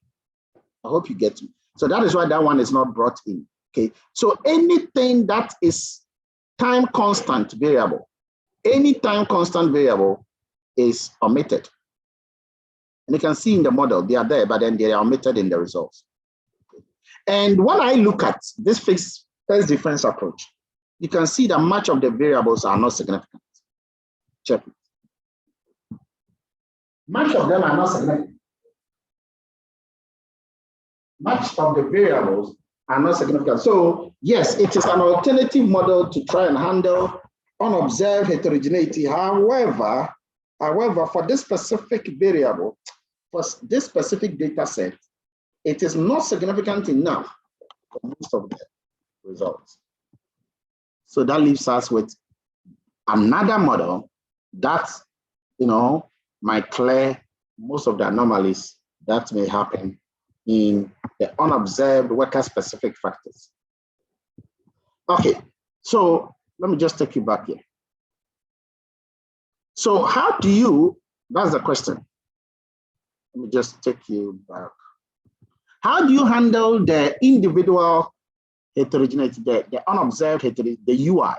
I hope you get me. So that is why that one is not brought in. Okay, so anything that is time constant variable, any time constant variable is omitted. And you can see in the model, they are there, but then they are omitted in the results. And when I look at this first difference approach, you can see that much of the variables are not significant. Check it. Much of them are not significant. Much of the variables are not significant. So yes, it is an alternative model to try and handle unobserved heterogeneity. However, for this specific variable, for this specific data set, it is not significant enough for most of the results. So that leaves us with another model that, might clear most of the anomalies that may happen in the unobserved worker-specific factors. Okay, so let me just take you back here. So how do you, that's the question. Let me just take you back. How do you handle the individual heterogeneity, the unobserved heterogeneity, the UI?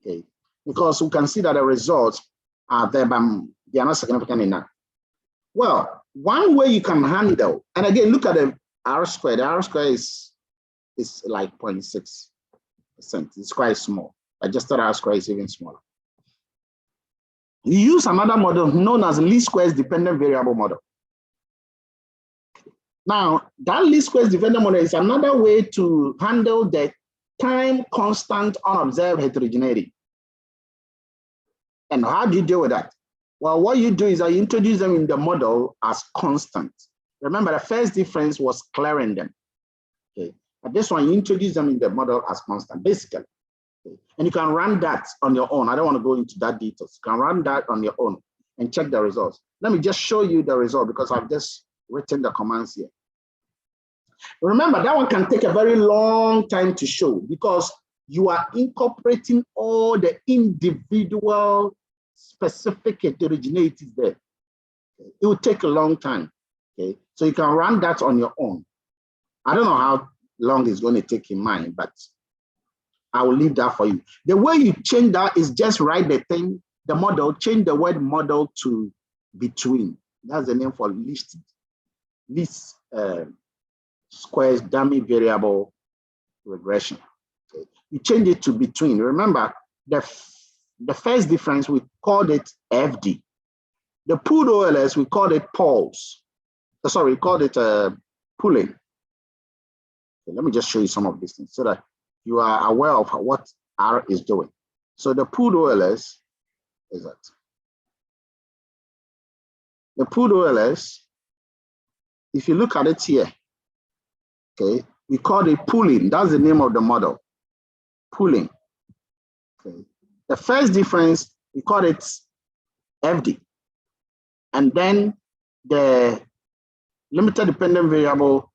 Okay, because we can see that the results are there, but they are not significant enough. Well, one way you can handle, and again, look at the R squared. The R squared is like 0.6%. It's quite small. Adjusted R squared is even smaller. You use another model known as least squares dependent variable model. Now, that least squares dependent model is another way to handle the time constant unobserved heterogeneity. And how do you deal with that? Well, what you do is that you introduce them in the model as constant. Remember, the first difference was clearing them. Okay, but this one, you introduce them in the model as constant, basically. Okay. And you can run that on your own. I don't want to go into that details. You can run that on your own and check the results. Let me just show you the result because I've just written the commands here. Remember, that one can take a very long time to show because you are incorporating all the individual specific heterogeneities there. Okay. It will take a long time. Okay, so you can run that on your own. I don't know how long it's going to take in mine, but I will leave that for you. The way you change that is just write the thing, the model, change the word model to between. That's the name for least squares dummy variable regression. Okay. You change it to between. Remember, the first difference, we called it FD. The pooled OLS, we called it POLS. Sorry, we called it pooling. Okay, let me just show you some of these things so that you are aware of what R is doing. So the pooled OLS is that. The pooled OLS, if you look at it here, okay, We call it pooling. That's the name of the model, pooling. Okay. The first difference, we call it FD. And then the limited dependent variable,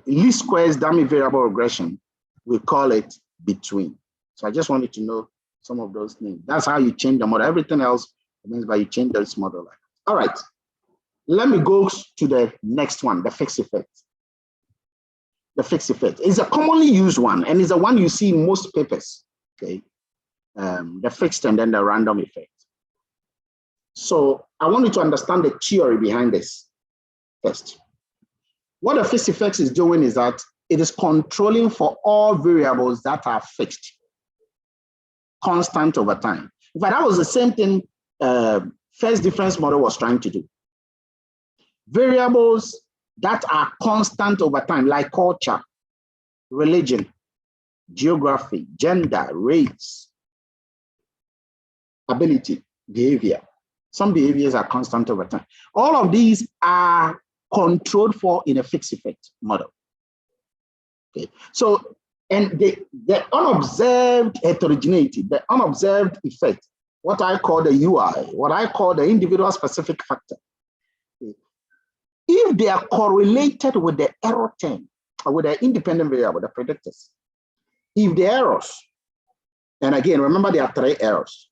least squares dummy variable regression, we call it between. So I just wanted to know some of those names. That's how you change the model. Everything else means by you change this model. All right, let me go to the next one, the fixed effect. The fixed effect is a commonly used one, and is the one you see in most papers, okay? The fixed and then the random effect. So I want you to understand the theory behind this first. What the fixed effect is doing is that it is controlling for all variables that are fixed, constant over time. In fact, that was the same thing first difference model was trying to do. Variables that are constant over time, like culture, religion, geography, gender, race, ability, behavior. Some behaviors are constant over time. All of these are controlled for in a fixed effect model. Okay, so, and the unobserved heterogeneity, the unobserved effect, what I call the UI, what I call the individual specific factor, if they are correlated with the error term, or with the independent variable, the predictors, if the errors, and again, remember there are three errors.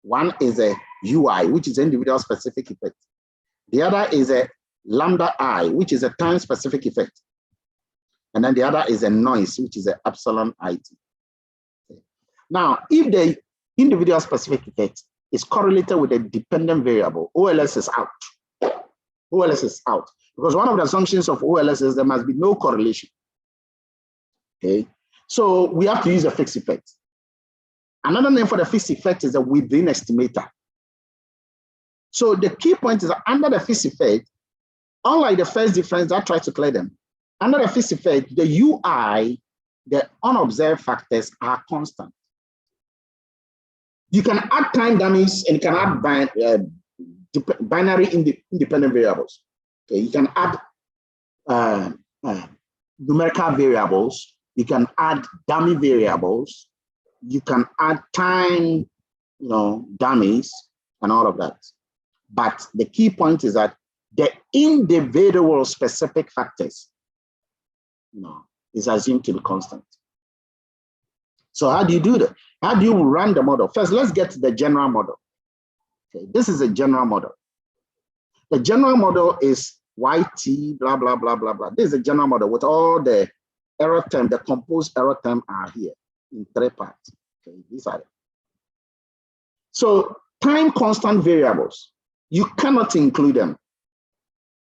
One is a UI, which is individual specific effect. The other is a lambda I, which is a time specific effect. And then the other is a noise, which is an epsilon IT. Okay. Now, if the individual specific effect is correlated with a dependent variable, OLS is out. OLS is out, because one of the assumptions of OLS is there must be no correlation. Okay, so we have to use a fixed effect. Another name for the fixed effect is a within estimator. So the key point is that under the fixed effect, unlike the first difference that tries to clear them, under the fixed effect, the UI, the unobserved factors are constant. You can add time dummies and you can add binary independent variables. Okay, you can add numerical variables. You can add dummy variables. You can add time, dummies and all of that. But the key point is that the individual specific factors, is assumed to be constant. So how do you do that? How do you run the model? First, let's get to the general model. Okay, this is a general model. The general model is YT, blah, blah, blah, blah, blah. This is a general model with all the error term, the composed error term are here in three parts. Okay, these are it. So time constant variables, you cannot include them.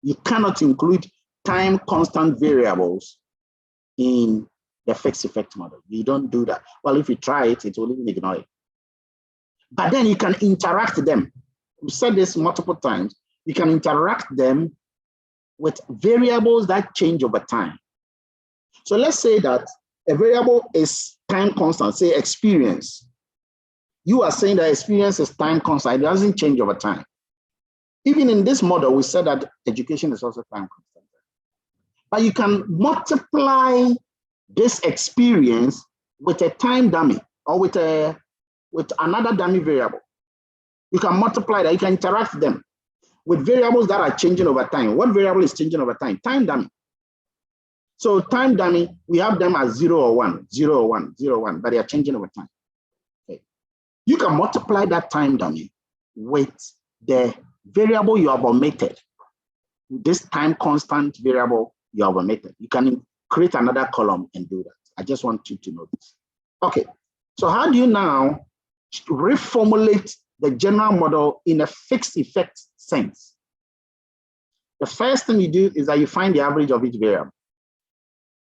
You cannot include time constant variables in the fixed effect model. You don't do that. Well, if you try it, it will even ignore it. But then you can interact them. We've said this multiple times. You can interact them with variables that change over time. So let's say that a variable is time constant, say experience. You are saying that experience is time constant, it doesn't change over time. Even in this model, we said that education is also time constant. But you can multiply this experience with a time dummy or with another dummy variable. You can multiply that, you can interact them with variables that are changing over time. What variable is changing over time? Time dummy. So time dummy, we have them as 0 or 1, 0 or 1, 0 or 1, but they are changing over time. Okay. You can multiply that time dummy with the variable you have omitted. This time constant variable you have omitted. You can create another column and do that. I just want you to know this. Okay, so how do you now reformulate the general model in a fixed effect sense? The first thing you do is that you find the average of each variable.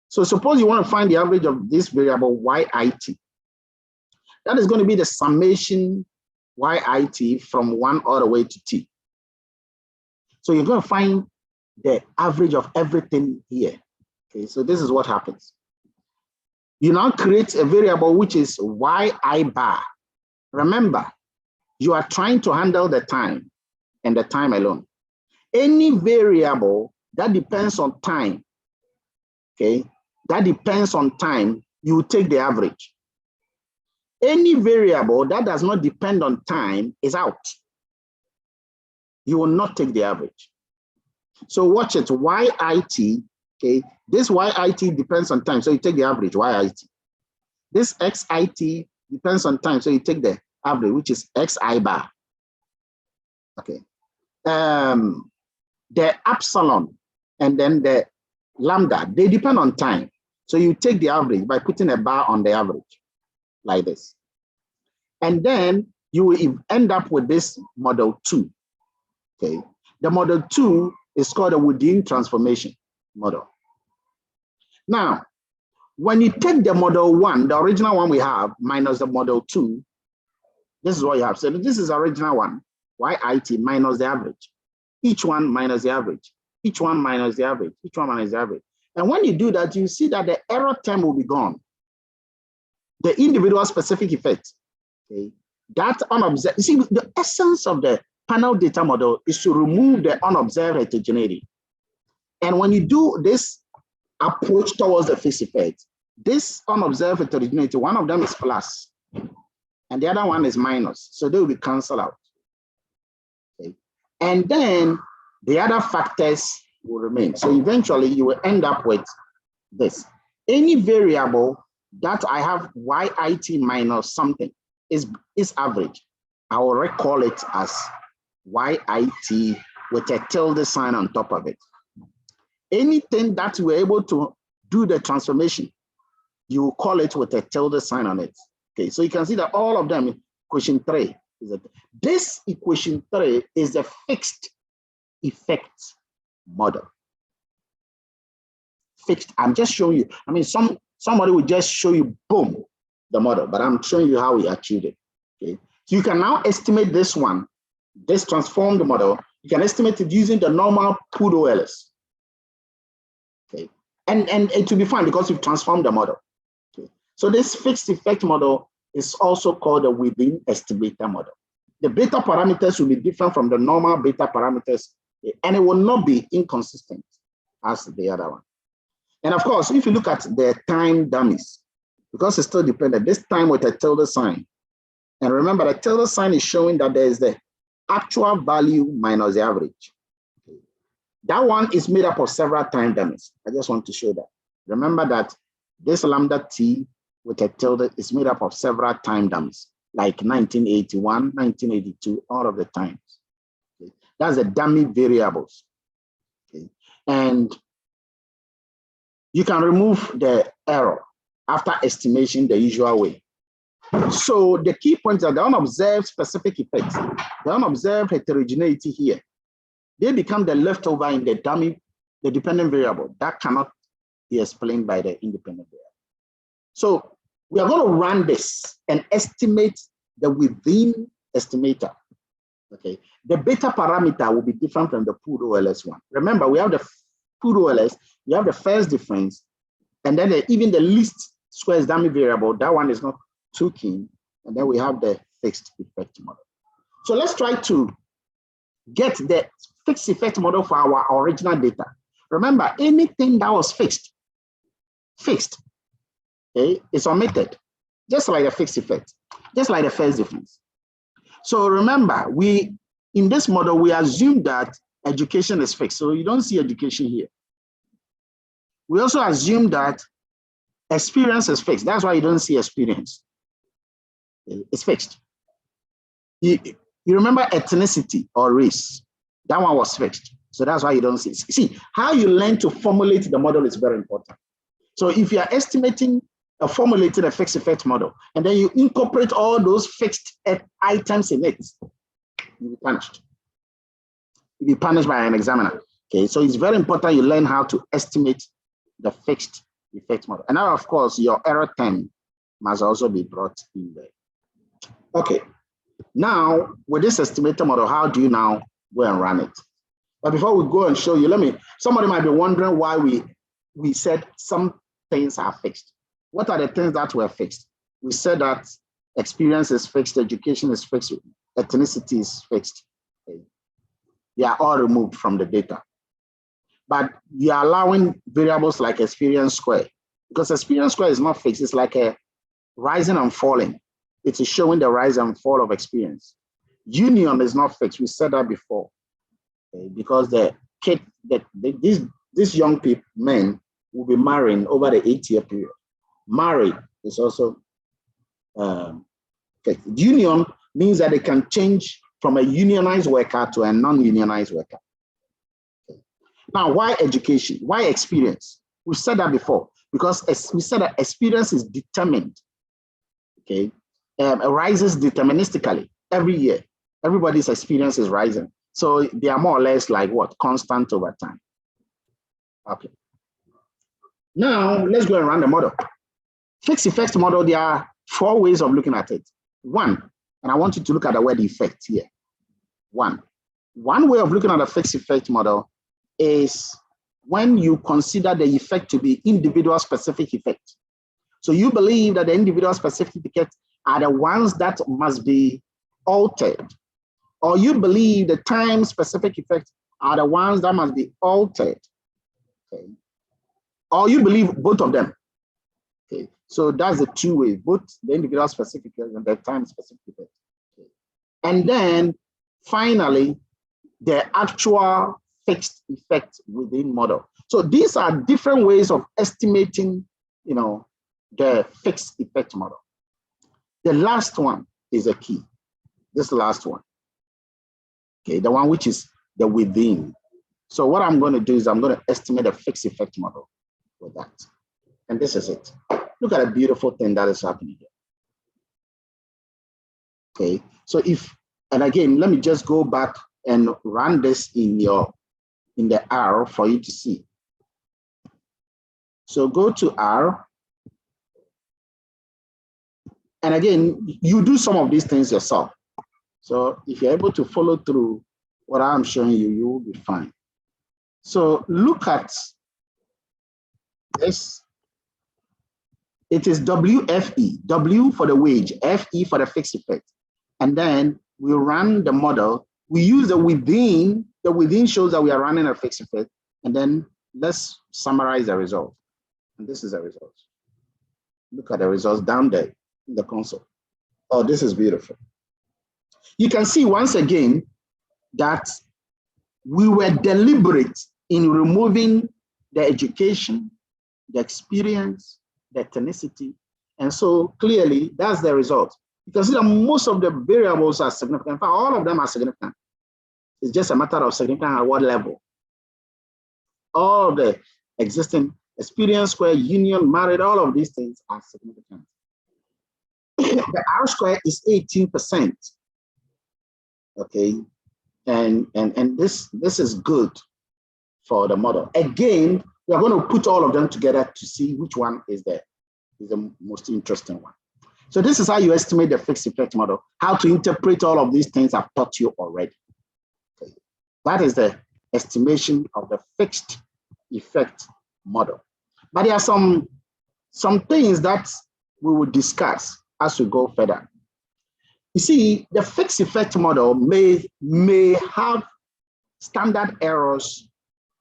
So suppose you want to find the average of this variable YIT. That is going to be the summation YIT from 1 all the way to T. So you're going to find the average of everything here. Okay, so this is what happens. You now create a variable which is YI bar. Remember, you are trying to handle the time and the time alone. Any variable that depends on time, okay, that depends on time, you take the average. Any variable that does not depend on time is out. You will not take the average. So watch it, YIT, okay? This YIT depends on time, so you take the average, YIT. This XIT depends on time, so you take the average, which is XI bar, okay? The epsilon and then the lambda, they depend on time. So you take the average by putting a bar on the average, like this. And then you will end up with this model 2, okay? The model 2 is called a within transformation model. Now, when you take the model 1, the original one we have, minus the model 2, this is what you have. So this is original one, YIT minus the average. Each one minus the average. Each one minus the average. Each one minus the average. And when you do that, you see that the error term will be gone. The individual specific effect, okay? That unobserved, you see, the essence of the panel data model is to remove the unobserved heterogeneity. And when you do this approach towards the fixed effect, this unobserved heterogeneity, one of them is plus, and the other one is minus. So they will be canceled out. Okay. And then the other factors will remain. So eventually you will end up with this. Any variable that I have YIT minus something is average. I will recall it as YIT with a tilde sign on top of it. Anything that we're able to do the transformation, you will call it with a tilde sign on it. Okay, so you can see that all of them, equation 3 is that this equation 3 is the fixed effect model. Fixed, I'm just showing you. I mean, somebody will just show you, boom, the model, but I'm showing you how we achieved it. Okay, so you can now estimate this one, this transformed model. You can estimate it using the normal POLS. Okay, and it will be fine because you've transformed the model. Okay, so this fixed effect model is also called a within estimator model. The beta parameters will be different from the normal beta parameters, and it will not be inconsistent as the other one. And of course, if you look at the time dummies, because it's still dependent, this time with a tilde sign. And remember, the tilde sign is showing that there is the actual value minus the average. Okay. That one is made up of several time dummies. I just want to show that. Remember that this lambda t with a tilde is made up of several time dummies, like 1981, 1982, all of the times. Okay. That's the dummy variables. Okay. And you can remove the error after estimation the usual way. So the key points are the unobserved specific effects, the unobserved heterogeneity here. They become the leftover in the dummy, the dependent variable. That cannot be explained by the independent variable. So we are going to run this and estimate the within estimator. Okay, the beta parameter will be different from the POLS one. Remember, we have the POLS, we have the first difference, and then even the least squares dummy variable, that one is not too keen, and then we have the fixed effect model. So let's try to get the fixed effect model for our original data. Remember, anything that was fixed, okay, is omitted, just like the fixed effect, just like the first difference. So remember, in this model, we assume that education is fixed. So you don't see education here. We also assume that experience is fixed. That's why you don't see experience. It's fixed. You remember ethnicity or race. That one was fixed. So that's why you don't see it. See, how you learn to formulate the model is very important. So if you are estimating formulating a fixed effect model, and then you incorporate all those fixed items in it, you'll be punished. You'll be punished by an examiner. Okay, so it's very important you learn how to estimate the fixed effect model. And now, of course, your error term must also be brought in there. Okay, now with this estimator model, how do you now go and run it? But before we go and show you, somebody might be wondering why we said some things are fixed. What are the things that were fixed? We said that experience is fixed, education is fixed, ethnicity is fixed. Okay. They are all removed from the data. But you are allowing variables like experience square, because experience square is not fixed. It's like a rising and falling. It is showing the rise and fall of experience. Union is not fixed. We said that before, okay? Because these young people, men, will be marrying over the 8-year period. Married is also fixed. Union means that they can change from a unionized worker to a non-unionized worker. Okay. Now, why education? Why experience? We said that before, because we said that experience is determined. Okay, it rises deterministically every year. Everybody's experience is rising. So they are more or less like what? Constant over time. Okay. Now, let's go and run the model. Fixed effect model, there are 4 ways of looking at it. One, and I want you to look at the word effect here. One way of looking at a fixed effect model is when you consider the effect to be individual specific effect. So you believe that the individual specific effects are the ones that must be altered, or you believe the time specific effects are the ones that must be altered, okay? Or you believe both of them. Okay, so that's the 2 ways, both the individual specific effects and the time specific effects. Okay. And then finally, the actual fixed effect within model. So these are different ways of estimating, the fixed effect model. The last one is a key. This last one, okay, the one which is the within. So what I'm going to do is I'm going to estimate a fixed effect model with that. And this is it. Look at a beautiful thing that is happening here. Okay, so and again, let me just go back and run this in the R for you to see. So go to R. And again, you do some of these things yourself. So if you're able to follow through what I'm showing you, you will be fine. So look at this. It is WFE, W for the wage, FE for the fixed effect. And then we run the model. We use the within. The within shows that we are running a fixed effect. And then let's summarize the result. And this is the result. Look at the results down there in the console. Oh, this is beautiful. You can see once again that we were deliberate in removing the education, the experience, the ethnicity. And so clearly that's the result. You can see that most of the variables are significant. In fact, all of them are significant. It's just a matter of significant at what level. All of the existing experience square, union, married, all of these things are significant. The R square is 18%. Okay, and this is good for the model. Again, we are going to put all of them together to see which one is the most interesting one. So this is how you estimate the fixed effect model. How to interpret all of these things I've taught you already. Okay. That is the estimation of the fixed effect model. But there are some things that we will discuss as we go further. You see, the fixed effect model may have standard errors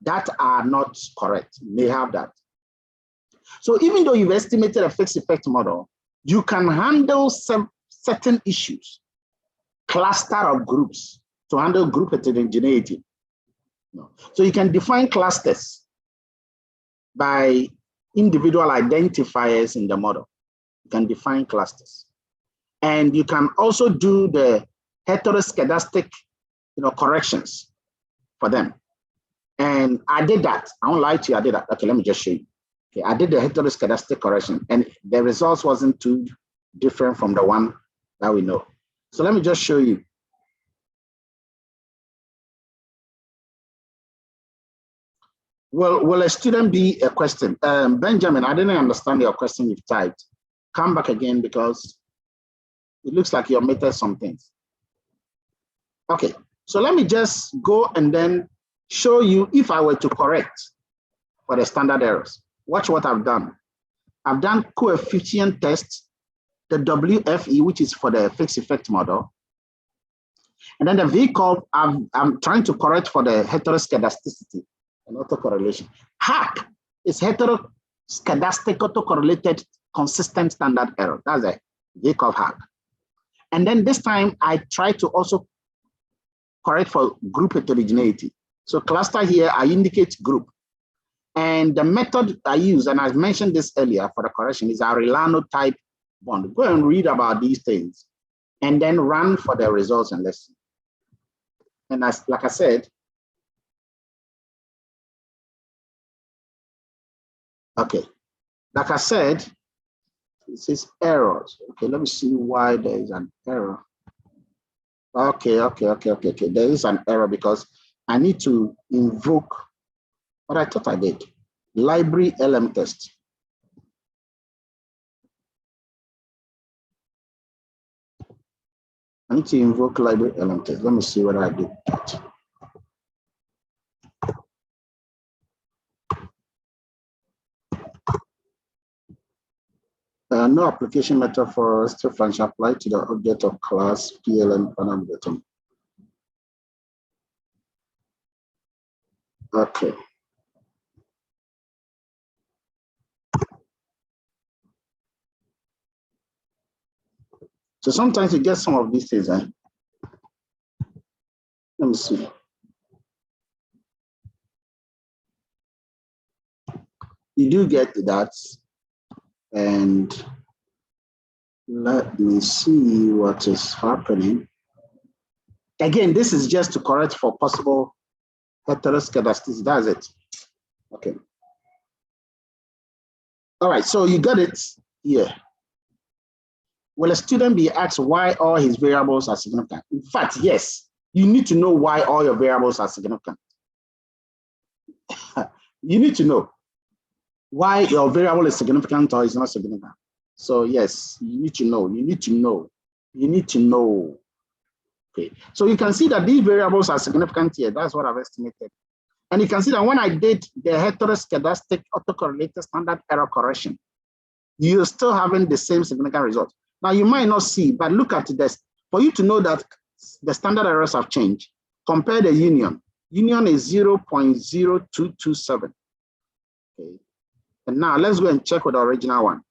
that are not correct, may have that. So even though you've estimated a fixed effect model, you can handle some certain issues, cluster of groups to handle group heterogeneity. So you can define clusters by individual identifiers in the model. You can define clusters. And you can also do the heteroskedastic corrections for them. And I did that. I won't lie to you, I did that. Okay, let me just show you. Okay, I did the heteroskedastic correction and the results wasn't too different from the one that we know. So let me just show you. Will a student be a question? Benjamin, I didn't understand your question you've typed. Come back again because it looks like you omitted some things. Okay, so let me just go and then show you if I were to correct for the standard errors. Watch what I've done. I've done coefficient test, the WFE, which is for the fixed effect model. And then the VCOV, I'm trying to correct for the heteroskedasticity and autocorrelation. HAC is stochastic autocorrelated consistent standard error. That's a Jacob hack. And then this time I try to also correct for group heterogeneity. So cluster here, I indicate group. And the method I use, and I mentioned this earlier for the correction, is a Arellano type bond. Go and read about these things and then run for the results and let's see. And as like I said, okay, like I said, this is errors. Okay, let me see why there is an error. Okay. There is an error because I need to invoke what I thought I did. Library LM test. I need to invoke library LM test. Let me see what I did. No application method for still function applied to the object of class PLM parameter. Okay. So sometimes you get some of these things. Let me see. You do get that. And let me see what is happening. Again, this is just to correct for possible heteroscedasticity. That's it. Okay. All right, so you got it here. Will a student be asked why all his variables are significant? In fact, yes, you need to know why all your variables are significant. You need to know why your variable is significant or is not significant. So yes, you need to know, Okay, so you can see that these variables are significant here. That's what I've estimated. And you can see that when I did the heteroscedastic autocorrelated standard error correction, you're still having the same significant result. Now you might not see, but look at this. For you to know that the standard errors have changed, compare the union. Union is 0.0227. Okay. And now let's go and check with the original one. You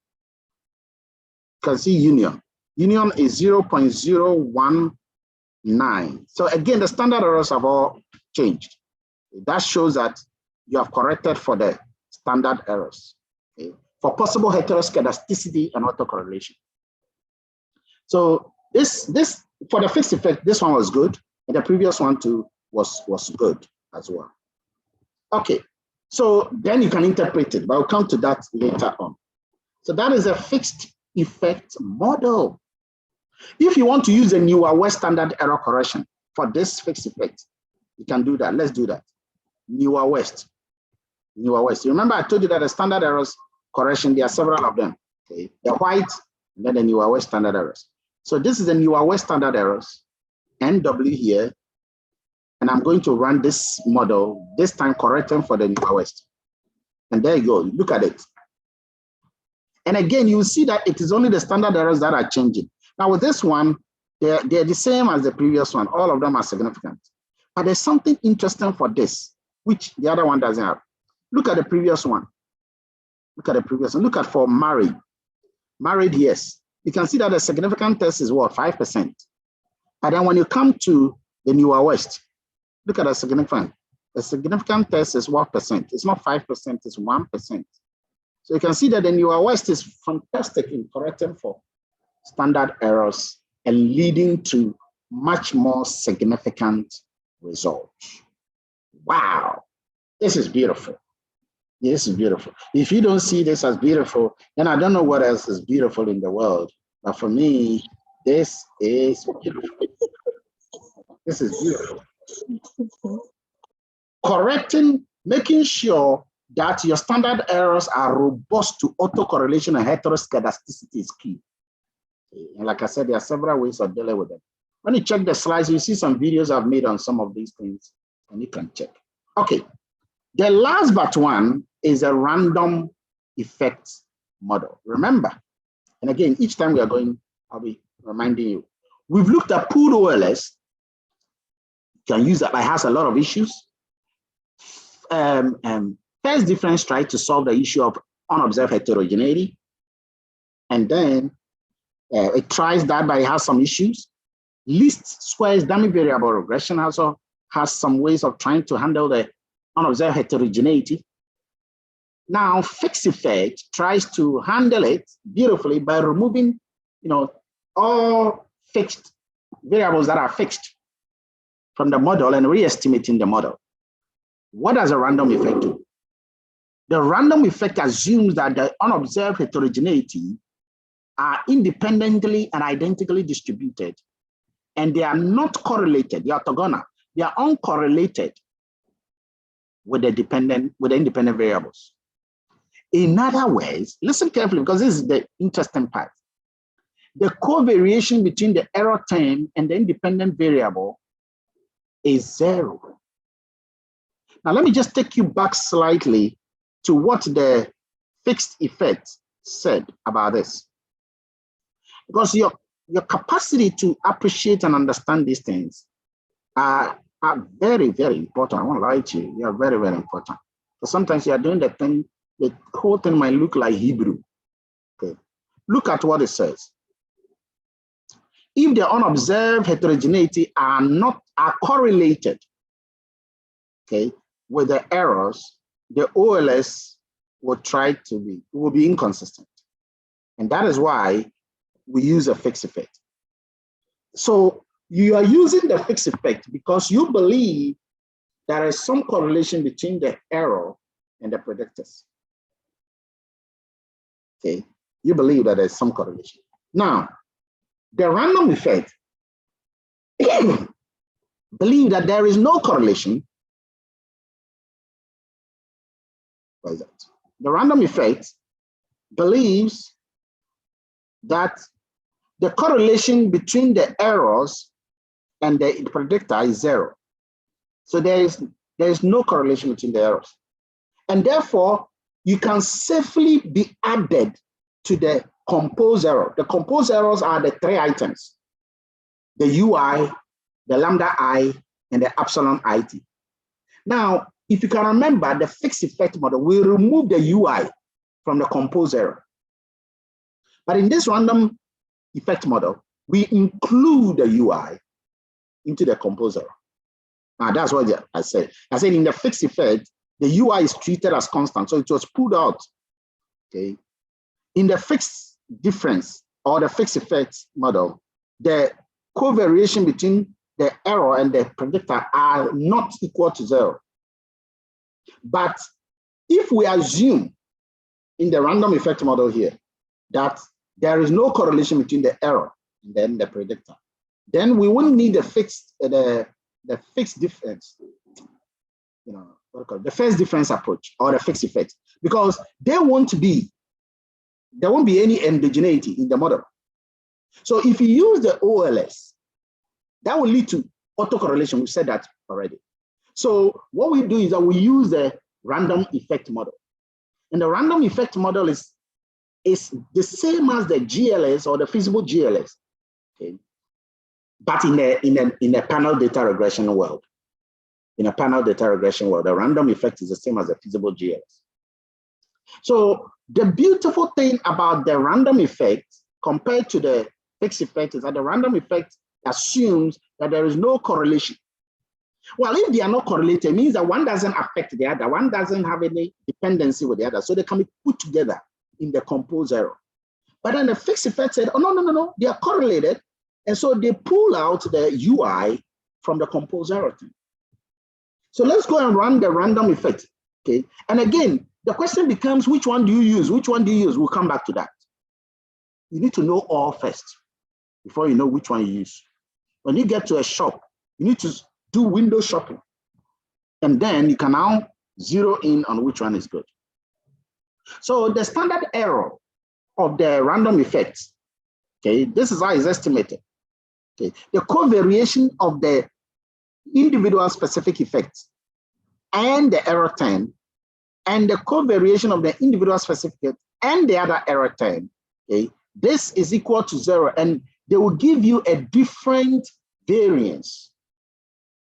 can see union. Union is 0.019. So again, the standard errors have all changed. That shows that you have corrected for the standard errors, okay, for possible heteroscedasticity and autocorrelation. So this for the fixed effect, this one was good, and the previous one too was good as well. Okay. So then you can interpret it, but we'll come to that later on. So that is a fixed effect model. If you want to use a newer West standard error correction for this fixed effect, you can do that. Let's do that. Newer West. You remember I told you that the standard errors correction, there are several of them. Okay, the white and then the newer West standard errors. So this is the newer West standard errors, NW here. And I'm going to run this model, this time correcting for the newer West. And there you go, look at it. And again, you will see that it is only the standard errors that are changing. Now with this one, they're the same as the previous one. All of them are significant. But there's something interesting for this, which the other one doesn't have. Look at the previous one. Look at the previous one. Look at for married. Married, yes. You can see that the significant test is what, 5%. And then when you come to the newer West, look at the significant. The significant test is what percent? It's not 5%, it's 1%. So you can see that the newer West is fantastic in correcting for standard errors and leading to much more significant results. Wow, this is beautiful. This is beautiful. If you don't see this as beautiful, then I don't know what else is beautiful in the world. But for me, this is beautiful. This is beautiful. Correcting, making sure that your standard errors are robust to autocorrelation and heteroscedasticity is key. And like I said, there are several ways of dealing with them. When you check the slides, you see some videos I've made on some of these things, and you can check. Okay, the last but one is a random effect model. Remember, and again, each time we are going, I'll be reminding you, we've looked at pooled OLS. You can use that, but it has a lot of issues. First difference tried to solve the issue of unobserved heterogeneity. And then it tries that, but it has some issues. Least squares dummy variable regression also has some ways of trying to handle the unobserved heterogeneity. Now, fixed effect tries to handle it beautifully by removing, all fixed variables that are fixed from the model and re-estimating the model. What does a random effect do? The random effect assumes that the unobserved heterogeneity are independently and identically distributed, and they are not correlated, they are orthogonal, they are uncorrelated with the independent variables. In other words, listen carefully because this is the interesting part. The covariation between the error term and the independent variable is 0. Now, let me just take you back slightly to what the fixed effect said about this. Because your capacity to appreciate and understand these things are very, very important. I won't lie to you. They are very, very important. Because sometimes you are doing the whole thing might look like Hebrew. Okay. Look at what it says. If the unobserved heterogeneity are correlated, okay, with the errors, the OLS will be inconsistent. And that is why we use a fixed effect. So you are using the fixed effect because you believe there is some correlation between the error and the predictors. Okay, you believe that there's some correlation. Now, the random effect believe that there is no correlation. What is that? The random effect believes that the correlation between the errors and the predictor is 0. So there is no correlation between the errors. And therefore, you can safely be added to the composed error. The composed errors are the 3 items: the UI, the lambda I, and the epsilon IT. Now, if you can remember the fixed effect model, we remove the UI from the composed error. But in this random effect model, we include the UI into the composed error. Now, that's what I said. I said in the fixed effect, the UI is treated as constant, so it was pulled out. Okay. In the fixed difference or the fixed effect model, the covariation between the error and the predictor are not equal to 0. But if we assume in the random effect model here that there is no correlation between the error and then the predictor, then we wouldn't need the fixed difference, the first difference approach or the fixed effect, because there won't be any endogeneity in the model. So if you use the OLS, that will lead to autocorrelation. We said that already. So what we do is that we use the random effect model. And the random effect model is the same as the GLS or the feasible GLS, okay? But in a panel data regression world. In a panel data regression world, the random effect is the same as the feasible GLS. So the beautiful thing about the random effect compared to the fixed effect is that the random effect assumes that there is no correlation. Well, if they are not correlated, it means that one doesn't affect the other, one doesn't have any dependency with the other, so they can be put together in the composed error. But then the fixed effect said, oh, no, they are correlated, and so they pull out the UI from the composed error thing. So let's go and run the random effect, okay? And again, the question becomes, which one do you use? Which one do you use? We'll come back to that. You need to know all first before you know which one you use. When you get to a shop, you need to do window shopping. And then you can now zero in on which one is good. So the standard error of the random effect, okay, this is how it's estimated. Okay, the covariation of the individual specific effects and the error term, and the covariation of the individual specific effect and the other error term, okay, this is equal to 0, and they will give you a different variance.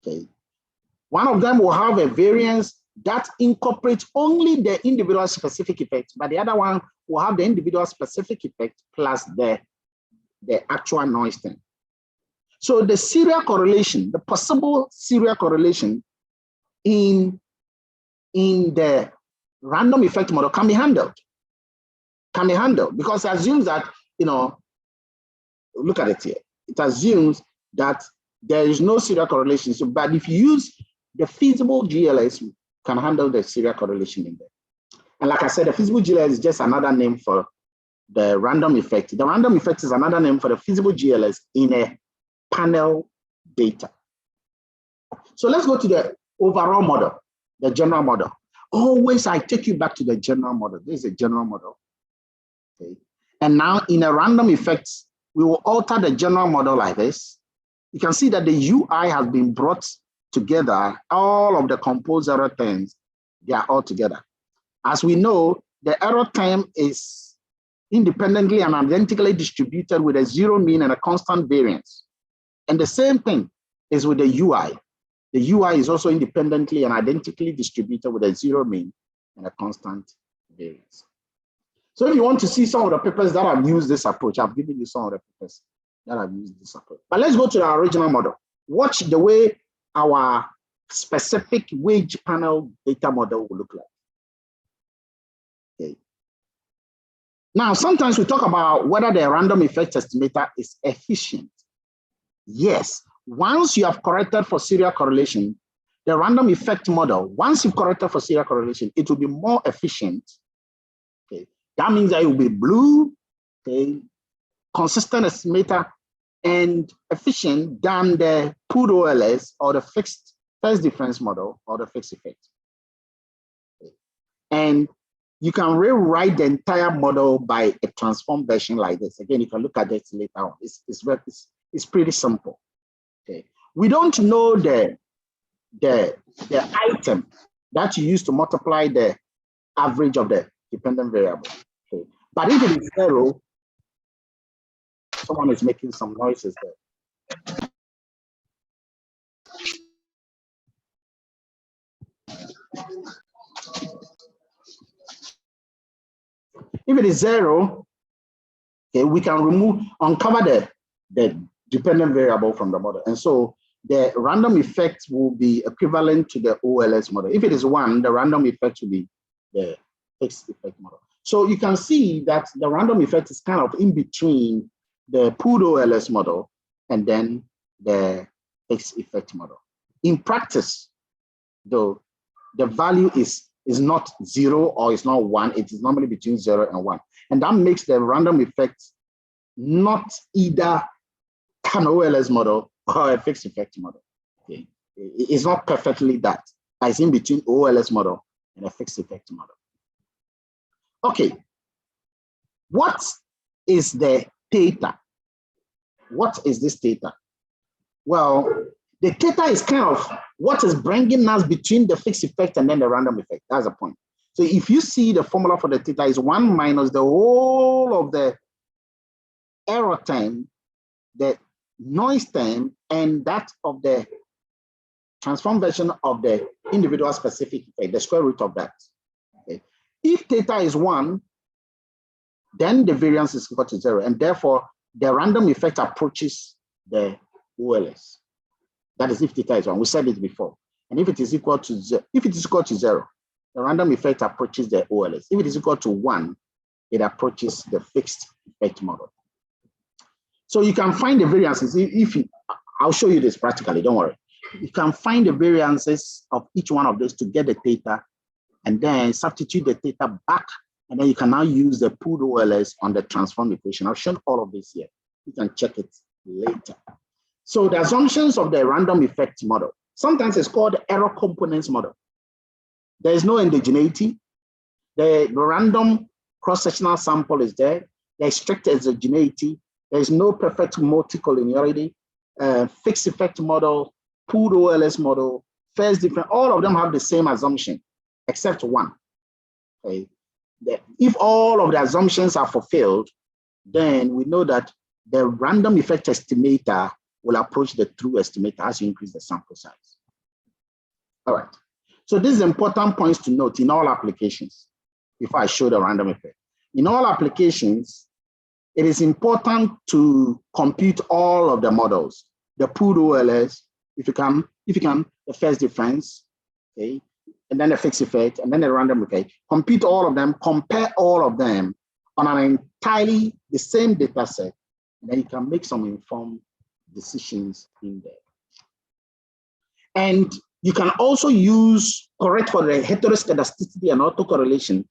Okay, one of them will have a variance that incorporates only the individual specific effect, but the other one will have the individual specific effect plus the actual noise thing. So the serial correlation, the possible serial correlation in the random effect model can be handled. Because it assumes that, look at it here. It assumes that there is no serial correlation. So, but if you use the feasible GLS, you can handle the serial correlation in there. And like I said, the feasible GLS is just another name for the random effect. The random effect is another name for the feasible GLS in a panel data. So let's go to the overall model, the general model. Always I take you back to the general model. This is a general model. Okay. And now in a random effect, we will alter the general model like this. You can see that the UI has been brought together. All of the composed error terms, they are all together. As we know, the error term is independently and identically distributed with a zero mean and a constant variance. And the same thing is with the UI. The UI is also independently and identically distributed with a zero mean and a constant variance. So if you want to see some of the papers that have used this approach, I've given you some of the papers that have used this approach. But let's go to our original model. Watch the way our specific wage panel data model will look like. Okay. Now, sometimes we talk about whether the random effect estimator is efficient. Yes, once you have corrected for serial correlation, the random effect model, once you've corrected for serial correlation, it will be more efficient. Okay. That means that it will be blue, okay, consistent estimator, and efficient than the pooled OLS or the fixed first difference model or the fixed effect. Okay. And you can rewrite the entire model by a transform version like this. Again, you can look at it later on. It's pretty simple. Okay. We don't know the item that you use to multiply the average of the dependent variable. Okay. But if it is zero, someone is making some noises there. If it is zero, okay, we can uncover the dependent variable from the model. And so the random effect will be equivalent to the OLS model. If it is one, the random effect will be the fixed effect model. So you can see that the random effect is kind of in between the pooled OLS model and then the fixed effect model. In practice, though, the value is not zero or it's not one, it is normally between 0 and 1. And that makes the random effect not either an OLS model or a fixed effect model. Okay. It's not perfectly that. It's in between OLS model and a fixed effect model. Okay. What is the theta? What is this theta? Well, the theta is kind of what is bringing us between the fixed effect and then the random effect. That's the point. So if you see the formula for the theta is 1 minus the whole of the error term, the noise term, and that of the transform version of the individual specific effect, the square root of that. Okay. If theta is 1, then the variance is equal to 0, and therefore the random effect approaches the OLS. That is if theta is 1. We said it before. And if it is equal to 0, the random effect approaches the OLS. If it is equal to 1, it approaches the fixed effect model. So you can find the variances. I'll show you this practically, don't worry. You can find the variances of each one of those to get the theta, and then substitute the theta back, and then you can now use the pooled OLS on the transform equation. I've shown all of this here. You can check it later. So the assumptions of the random effect model, sometimes it's called the error components model. There is no endogeneity. The random cross-sectional sample is there. There's strict exogeneity. There's no perfect multicollinearity. Fixed effect model, pooled OLS model, first different, all of them have the same assumption, except one. Okay. If all of the assumptions are fulfilled, then we know that the random effect estimator will approach the true estimator as you increase the sample size. All right. So this is important points to note in all applications before I show the random effect. In all applications, it is important to compute all of the models, the pooled OLS, if you can, the first difference, okay, and then the fixed effect, and then the random effect. Compute all of them, compare all of them on an entirely the same data set, and then you can make some informed decisions in there. And you can also correct for the heteroscedasticity and autocorrelation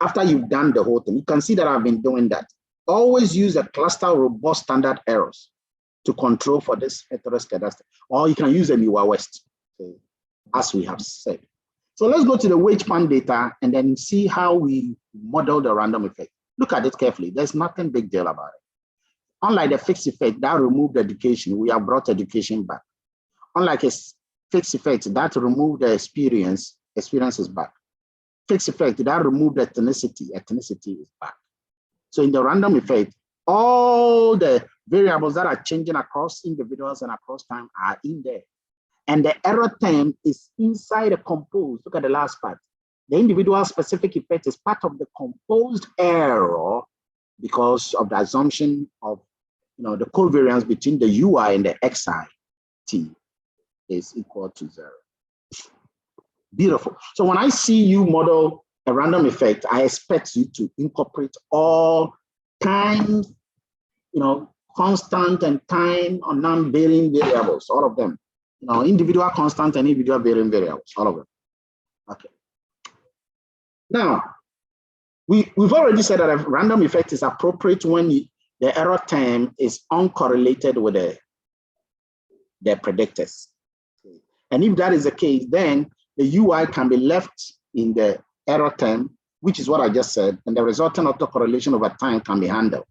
after you've done the whole thing. You can see that I've been doing that. Always use a cluster robust standard errors to control for this heteroscedastic, or you can use a newer West, okay, as we have said. So let's go to the wage pan data and then see how we model the random effect. Look at it carefully. There's nothing big deal about it. Unlike the fixed effect that removed education, we have brought education back. Unlike a fixed effect that removed the experience is back. Fixed effect that removed ethnicity is back. So in the random effect, all the variables that are changing across individuals and across time are in there. And the error term is inside the composed. Look at the last part. The individual specific effect is part of the composed error because of the assumption of the covariance between the UI and the XI is equal to 0. Beautiful. So when I see you model a random effect, I expect you to incorporate all time, constant and time or non-varying variables, all of them. Individual constant and individual varying variables, all of them. Okay. Now, we've already said that a random effect is appropriate when the error term is uncorrelated with the predictors. Okay. And if that is the case, then the UI can be left in the error term, which is what I just said, and the resultant autocorrelation over time can be handled,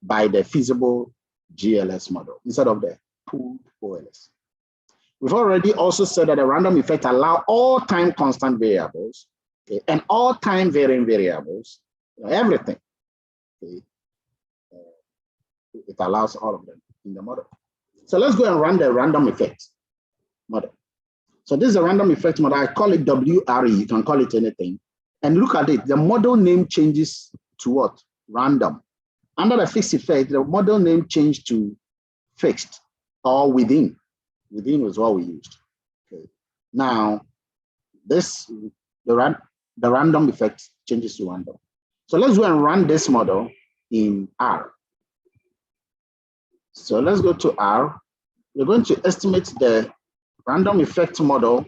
by the feasible GLS model instead of the pooled OLS. We've already also said that a random effect allows all time constant variables, okay, and all time varying variables, everything. Okay. It allows all of them in the model. So let's go and run the random effect model. So this is a random effect model. I call it WRE. You can call it anything. And look at it. The model name changes to what? Random. Under the fixed effect, the model name changed to fixed or within. Within was what we used. Okay. Now, the random effect changes to random. So let's go and run this model in R. So let's go to R. We're going to estimate the random effect model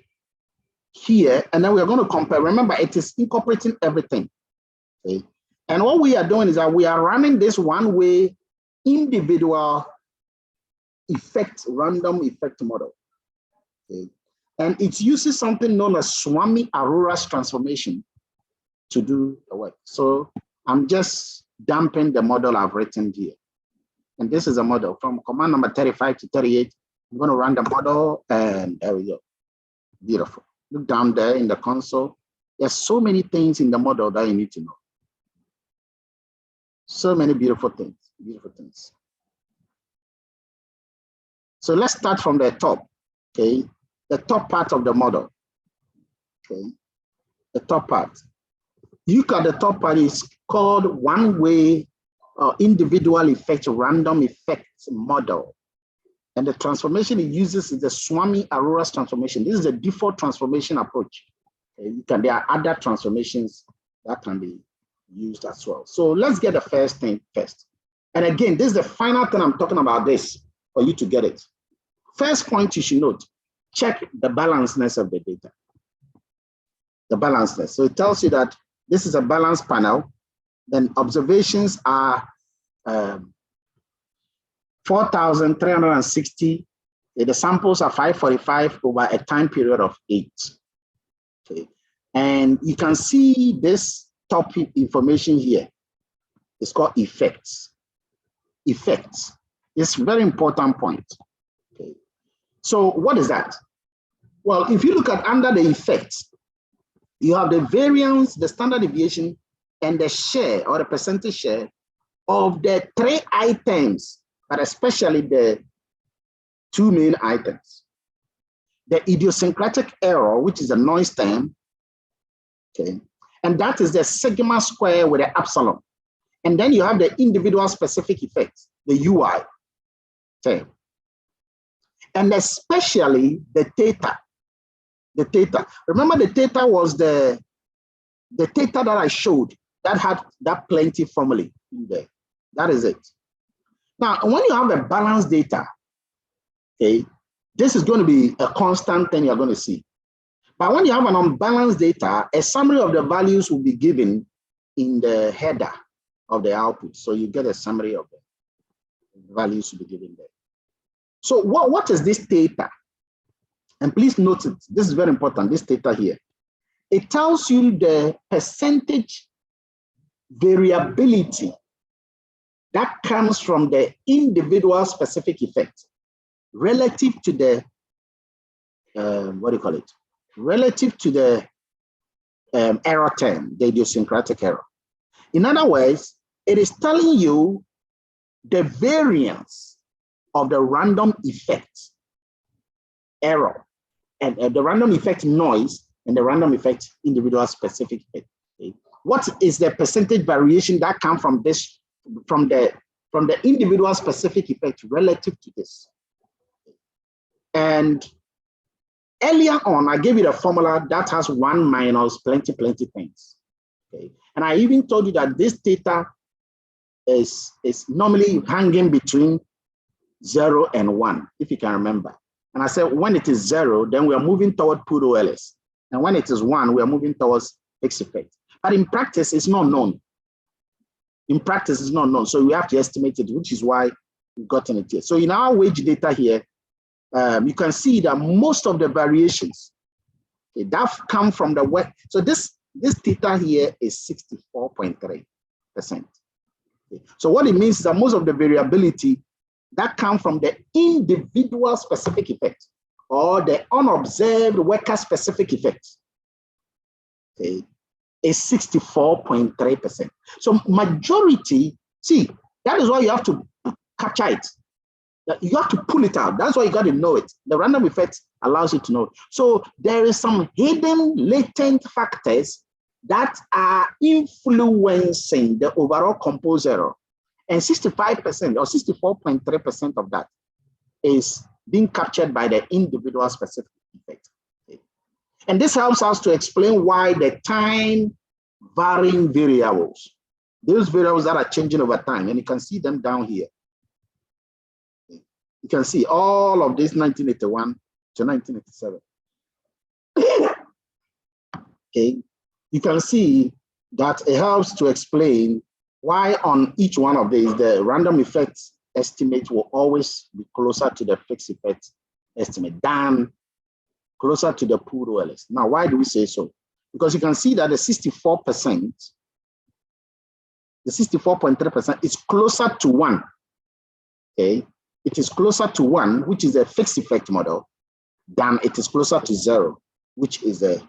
here, and then we're going to compare. Remember, it is incorporating everything. Okay. And what we are doing is that we are running this one-way individual random effect model. Okay. And it uses something known as Swami Arora's transformation to do the work. So I'm just dumping the model I've written here. And this is a model from command number 35 to 38. I'm going to run the model, and there we go. Beautiful. Look down there in the console. There's so many things in the model that you need to know. So many beautiful things, beautiful things. So let's start from the top, okay? The top part of the model, okay? The top part. Look at the top part is called one-way individual effect random effect model. And the transformation it uses is the Swami Arora's transformation. This is the default transformation approach. There are other transformations that can be used as well. So let's get the first thing first. And again, this is the final thing I'm talking about this for you to get it. First point you should note, check the balancedness of the data. The balancedness. So it tells you that this is a balanced panel. Then observations are 4,360. The samples are 545 over a time period of 8. Okay. And you can see this top information here. It's called effects. Effects. It's a very important point. Okay. So what is that? Well, if you look at under the effects, you have the variance, the standard deviation, and the share or the percentage share of the 3 items, but especially the 2 main items. the idiosyncratic error, which is a noise term, okay, and that is the sigma square with the epsilon. And then you have the individual specific effect, the UI term. And especially the theta. The theta. Remember the theta was the theta that I showed that had that plenty formula in there. That is it. Now, when you have a balanced data, okay, this is going to be a constant thing you're going to see. But when you have an unbalanced data, a summary of the values will be given in the header of the output. So you get a summary of the values to be given there. So what is this theta? And please note it, this is very important, this theta here. It tells you the percentage variability that comes from the individual specific effect relative to the, what do you call it? Relative to the error term, the idiosyncratic error. In other words, it is telling you the variance of the random effect error and the random effect noise and the random effect individual specific effect. Okay? What is the percentage variation that comes from this, from the individual specific effect relative to this? And earlier on, I gave you the formula that has 1 minus plenty things. Okay, and I even told you that this theta is normally hanging between 0 and 1, if you can remember. And I said when it is 0, then we are moving toward POLS. And when it is 1, we are moving towards fixed effect. But in practice, it's not known. In practice, it's not known. So we have to estimate it, which is why we've gotten it here. So in our wage data here, you can see that most of the variations, okay, that come from the work. So this theta here is 64.3%. Okay. So what it means is that most of the variability that come from the individual specific effect or the unobserved worker specific effect, okay, is 64.3%. So majority, see, that is why you have to capture it. You have to pull it out. That's why you got to know it. The random effect allows you to know. So there is some hidden latent factors that are influencing the overall compose error. And 65% or 64.3% of that is being captured by the individual specific effect. Okay. And this helps us to explain why the time varying variables, those variables that are changing over time, and you can see them down here. Okay. You can see all of this 1981 to 1987. Okay. You can see that it helps to explain why on each one of these, the random effect estimate will always be closer to the fixed effect estimate than closer to the POLS. Now, why do we say so? Because you can see that the 64%, the 64.3% is closer to 1. Okay, it is closer to 1, which is a fixed effect model, than it is closer to 0, which is the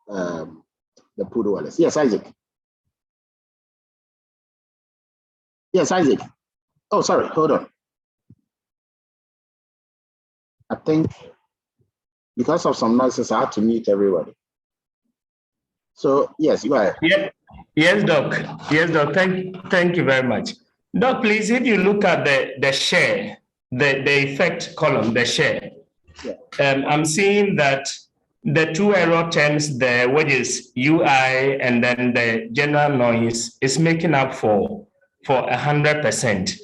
POLS. Yes, Isaac. Yes, Isaac. Oh, sorry, hold on. I think because of some noises, I had to mute everybody. So yes, you are. Yeah. Yes, Doc. Yes, Doc. Thank you very much. Doc, please, if you look at the share, the effect column, the share, yeah. I'm seeing that the two error terms there, which is UI and then the general noise, is making up for 100%.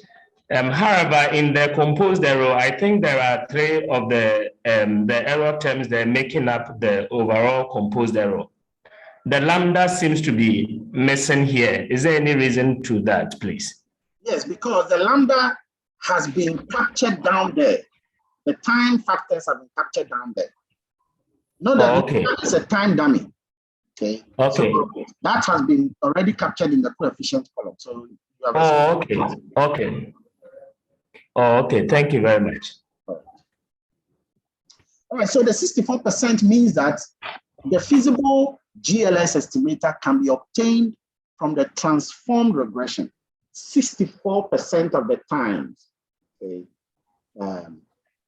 However, in the composed error, I think there are 3 of the error terms that are making up the overall composed error. The lambda seems to be missing here. Is there any reason to that, please? Yes, because the lambda has been captured down there. The time factors have been captured down there. No, okay. It's a time dummy. Okay. Okay. So that has been already captured in the coefficient column. So you have okay. Okay. Oh, okay. Thank you very much. All right. So the 64% means that the feasible GLS estimator can be obtained from the transformed regression 64% of the times. Okay.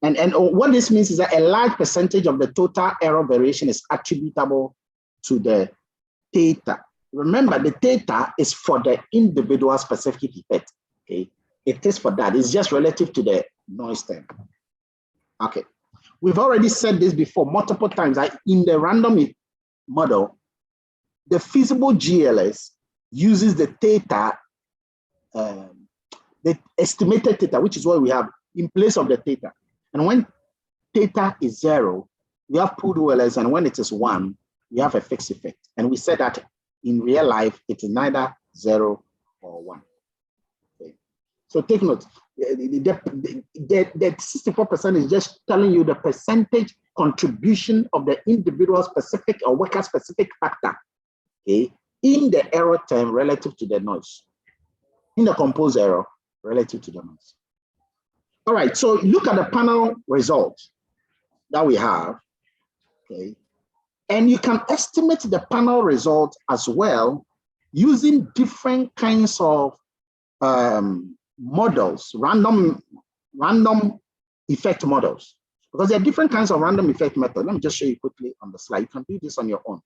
And what this means is that a large percentage of the total error variation is attributable to the theta. Remember, the theta is for the individual specific effect. Okay, it is for that. It's just relative to the noise term. Okay, we've already said this before multiple times. In the random model, the feasible GLS uses the theta, the estimated theta, which is what we have in place of the theta. And when theta is 0, we have pooled OLS, and when it is 1, we have a fixed effect. And we said that in real life, it is neither 0 or 1. Okay. So take note, the 64% is just telling you the percentage contribution of the individual specific or worker specific factor, okay, in the error term relative to the noise, in the composed error relative to the noise. All right, so look at the panel result that we have, okay, and you can estimate the panel result as well using different kinds of models, random effect models, because there are different kinds of random effect methods. Let me just show you quickly on the slide. You can do this on your own,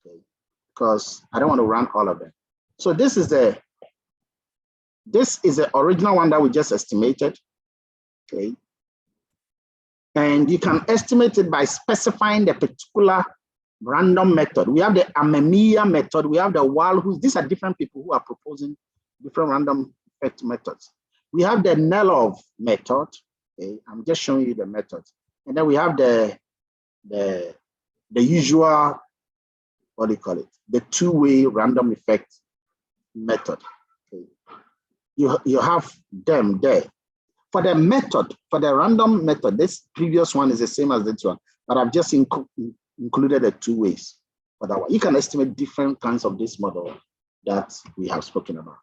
okay, because I don't want to run all of them. So this is the original one that we just estimated. Okay, and you can estimate it by specifying the particular random method. We have the Amemiya method, we have the Walhus. These are different people who are proposing different random effect methods. We have the Nelov method. Okay, I'm just showing you the method, and then we have the usual, what do you call it? The two-way random effect method. Okay, you have them there. For the method, for the random method, this previous one is the same as this one, but I've just included the 2 ways for that one. You can estimate different kinds of this model that we have spoken about.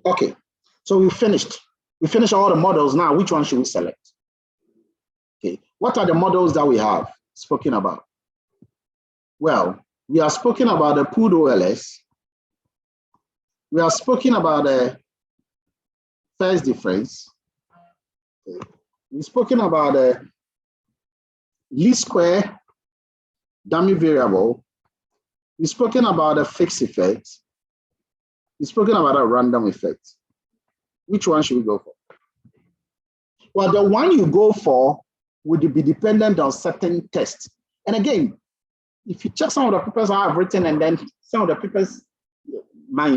Okay, so we finished. We finished all the models. Now, which one should we select? Okay, what are the models that we have spoken about? Well, we have spoken about the pooled OLS. We have spoken about the first difference. We've spoken about the least square dummy variable. We've spoken about a fixed effect. We've spoken about a random effect. Which one should we go for? Well, the one you go for would be dependent on certain tests. And again, if you check some of the papers I have written, and then some of the papers my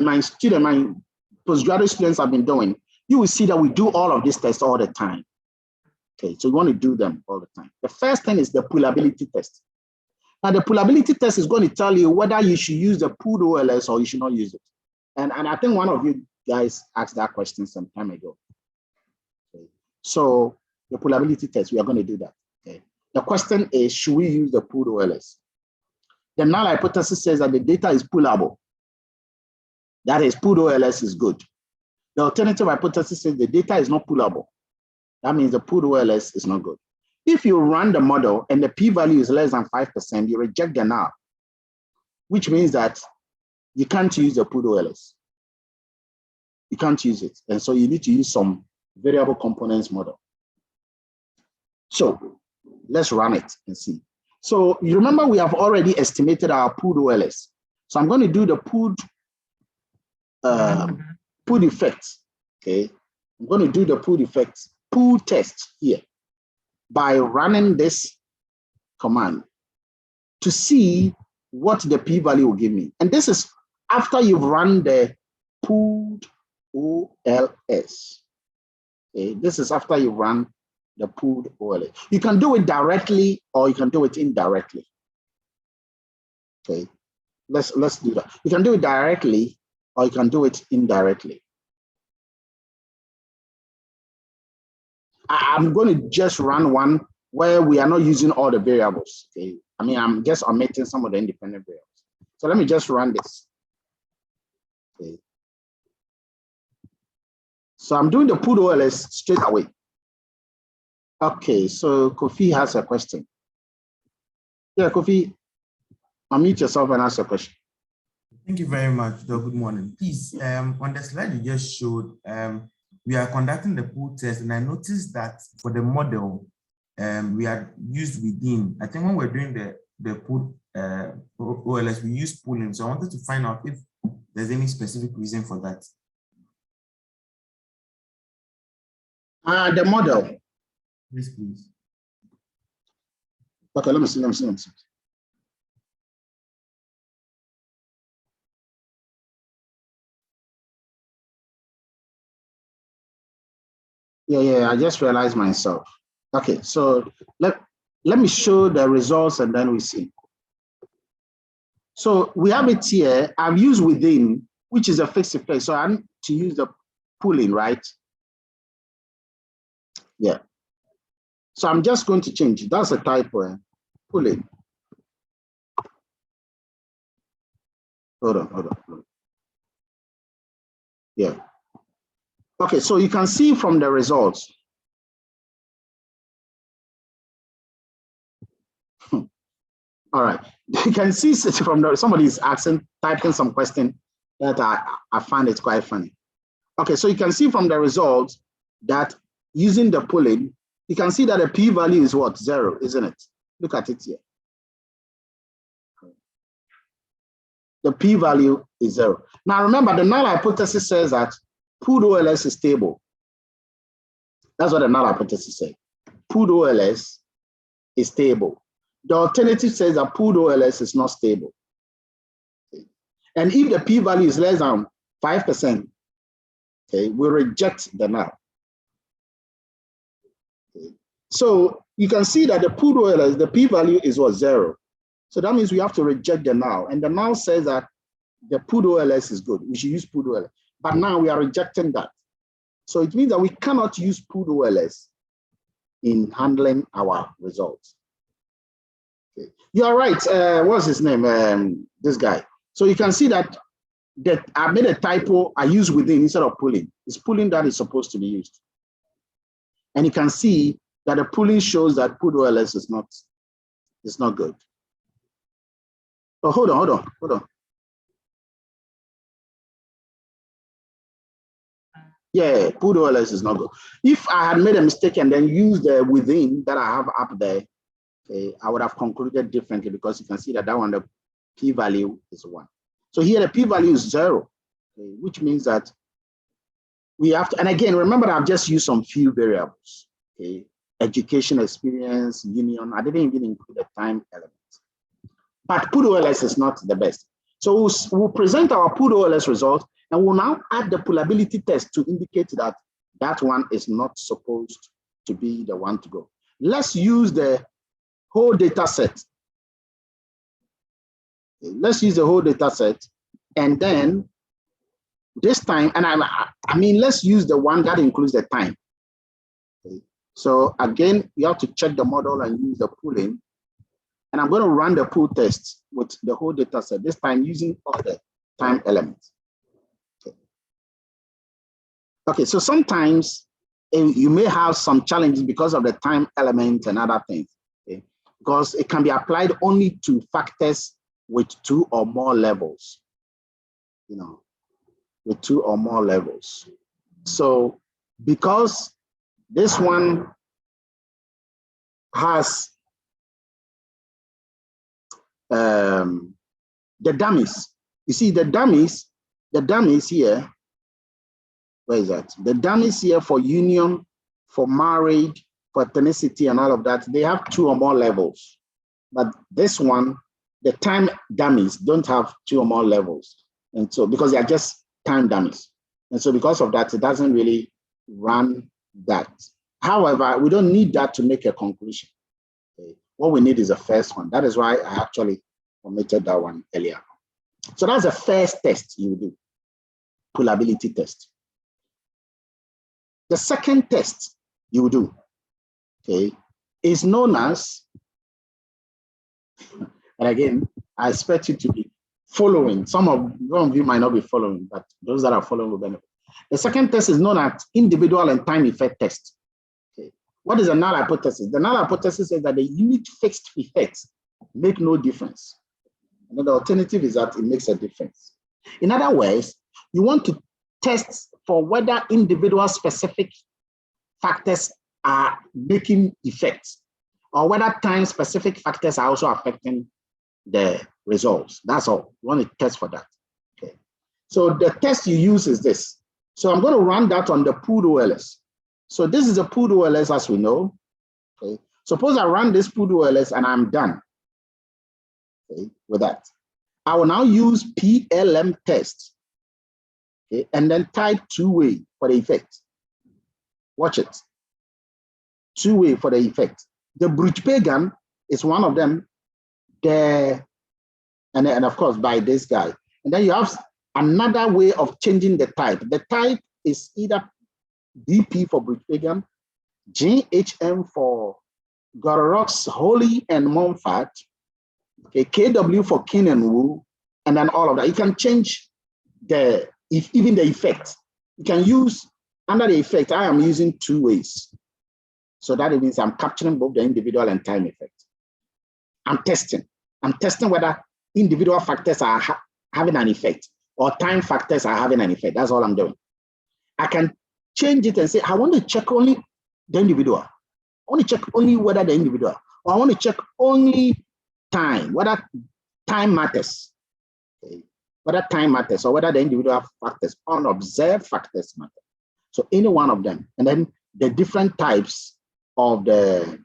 postgraduate students have been doing, you will see that we do all of these tests all the time. Okay, so you want to do them all the time. The first thing is the pullability test. Now, the pullability test is going to tell you whether you should use the pooled OLS or you should not use it. And I think one of you guys asked that question some time ago. Okay. So the pullability test, we are going to do that. Okay. The question is, should we use the pooled OLS? The null hypothesis says that the data is pullable. That is, pooled OLS is good. The alternative hypothesis says the data is not pullable. That means the pooled OLS is not good. If you run the model and the p-value is less than 5%, you reject the null, which means that you can't use the pooled OLS. You can't use it. And so you need to use some variable components model. So let's run it and see. So you remember we have already estimated our pooled OLS. So I'm going to do the pooled effects. Okay, I'm going to do the pooled effects pool test here by running this command to see what the p-value will give me. And this is after you've run the pooled OLS. Okay, this is after you run the pooled OLS. You can do it directly or you can do it indirectly. Okay, let's do that. You can do it directly or you can do it indirectly. I'm going to just run one where we are not using all the variables. Okay, I mean, I'm just omitting some of the independent variables. So let me just run this. Okay. So I'm doing the pooled OLS straight away. Okay, so Kofi has a question. Yeah, Kofi, unmute yourself and ask a question. Thank you very much, Doc. Good morning. Please, on the slide you just showed, we are conducting the pool test, and I noticed that for the model, we are used within. I think when we're doing the pool OLS, we use pooling. So I wanted to find out if there's any specific reason for that. The model. Yes, please. Okay, let me see. Yeah, I just realized myself. Okay, so let me show the results and then we see. So we have it here. I've used within, which is a fixed place. So I need to use the pooling, right? Yeah. So I'm just going to change. That's a typo. Pooling. Hold on. Yeah. Okay, so you can see from the results. All right, you can see from somebody's typing some question that I find it quite funny. Okay, so you can see from the results that using the pooling, you can see that the p-value is what? 0, isn't it? Look at it here. The p-value is 0. Now remember, the null hypothesis says that pooled OLS is stable. That's what the null hypothesis says. Pooled OLS is stable. The alternative says that pooled OLS is not stable. Okay. And if the p-value is less than 5%, okay, we reject the null. Okay. So you can see that the pooled OLS, the p-value is what? 0. So that means we have to reject the null. And the null says that the pooled OLS is good. We should use pooled OLS. But now we are rejecting that. So it means that we cannot use pooled OLS in handling our results. Okay. You are right. What's his name? This guy. So you can see that I made a typo. I use within instead of pooling. It's pooling that is supposed to be used. And you can see that the pooling shows that pooled OLS is not good. Oh, hold on. Yeah, pooled OLS is not good. If I had made a mistake and then used the within that I have up there, okay, I would have concluded differently because you can see that one, the p-value is 1. So here the p-value is 0, okay, which means that we have to, and again, remember that I've just used some few variables, okay, education, experience, union. I didn't even include the time element. But pooled OLS is not the best. So we'll present our pooled OLS result and we'll now add the poolability test to indicate that that one is not supposed to be the one to go. Let's use the whole data set. Let's use the whole data set. And then this time, and I mean, let's use the one that includes the time. Okay. So again, you have to check the model and use the pooling. And I'm going to run the pool test with the whole data set, this time using all the time elements. Okay, so sometimes you may have some challenges because of the time element and other things, okay? Because it can be applied only to factors with 2 or more levels, with 2 or more levels. So because this one has the dummies. You see the dummies here, where is that? The dummies here for union, for married, for ethnicity and all of that, they have 2 or more levels. But this one, the time dummies don't have 2 or more levels. And so because they are just time dummies. And so because of that, it doesn't really run that. However, we don't need that to make a conclusion. Okay. What we need is the first one. That is why I actually omitted that one earlier. So that's the first test you do, poolability test. The second test you do, okay, is known as, and again, I expect you to be following. Some of you might not be following, but those that are following will benefit. The second test is known as individual and time effect test. Okay. What is a null hypothesis? The null hypothesis is that the unit fixed effects make no difference. And the alternative is that it makes a difference. In other words, you want to test for whether individual specific factors are making effects or whether time-specific factors are also affecting the results. That's all. You want to test for that. Okay. So the test you use is this. So I'm going to run that on the pooled OLS. So this is a pooled OLS as we know. Okay. Suppose I run this pooled OLS and I'm done, okay, with that. I will now use PLM test, okay, and then type two-way for the effect. Watch it. Two-way for the effect. The Bruch-Pagan is one of them. And of course by this guy. And then you have another way of changing the type. The type is either DP for Bruch-Pagan, GHM for Gororox, Holy, and Monfort, okay, KW for Kin and Wu, and then all of that. You can change even the effect. You can use, under the effect, I am using two ways. So that means I'm capturing both the individual and time effect. I'm testing whether individual factors are having an effect or time factors are having an effect. That's all I'm doing. I can change it and say, I want to check only the individual. I want to check only whether the individual, or I want to check only time, whether time matters. Okay. Whether time matters or whether the individual factors, unobserved factors matter. So any one of them. And then the different types of the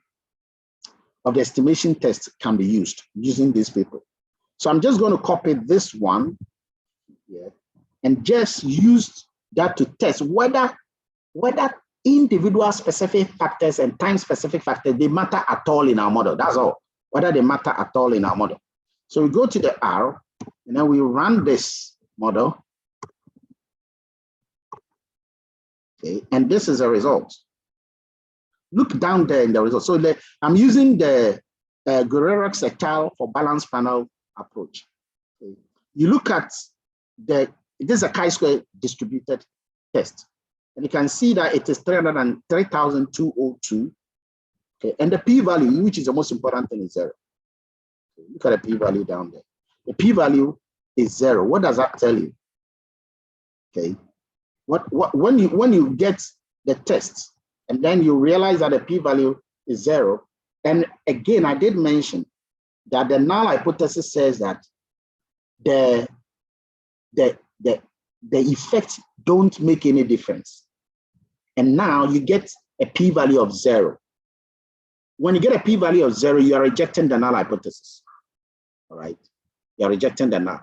estimation test can be used using these people. So I'm just going to copy this one here and just use that to test whether individual specific factors and time specific factors, they matter at all in our model. That's all, whether they matter at all in our model. So we go to the R and then we run this model. Okay, and this is a result. Look down there in the result. So I'm using the Gororox et al. For balanced panel approach. Okay. You look at this is a chi-square distributed test. And you can see that it is 303,202. Okay, and the p-value, which is the most important thing, is 0. Okay, look at the p-value down there. The p-value is 0. What does that tell you? Okay, when you get the test and then you realize that the p-value is 0, and again, I did mention that the null hypothesis says that the effects don't make any difference. And now you get a p-value of 0. When you get a p-value of 0, you are rejecting the null hypothesis. All right, you are rejecting the null.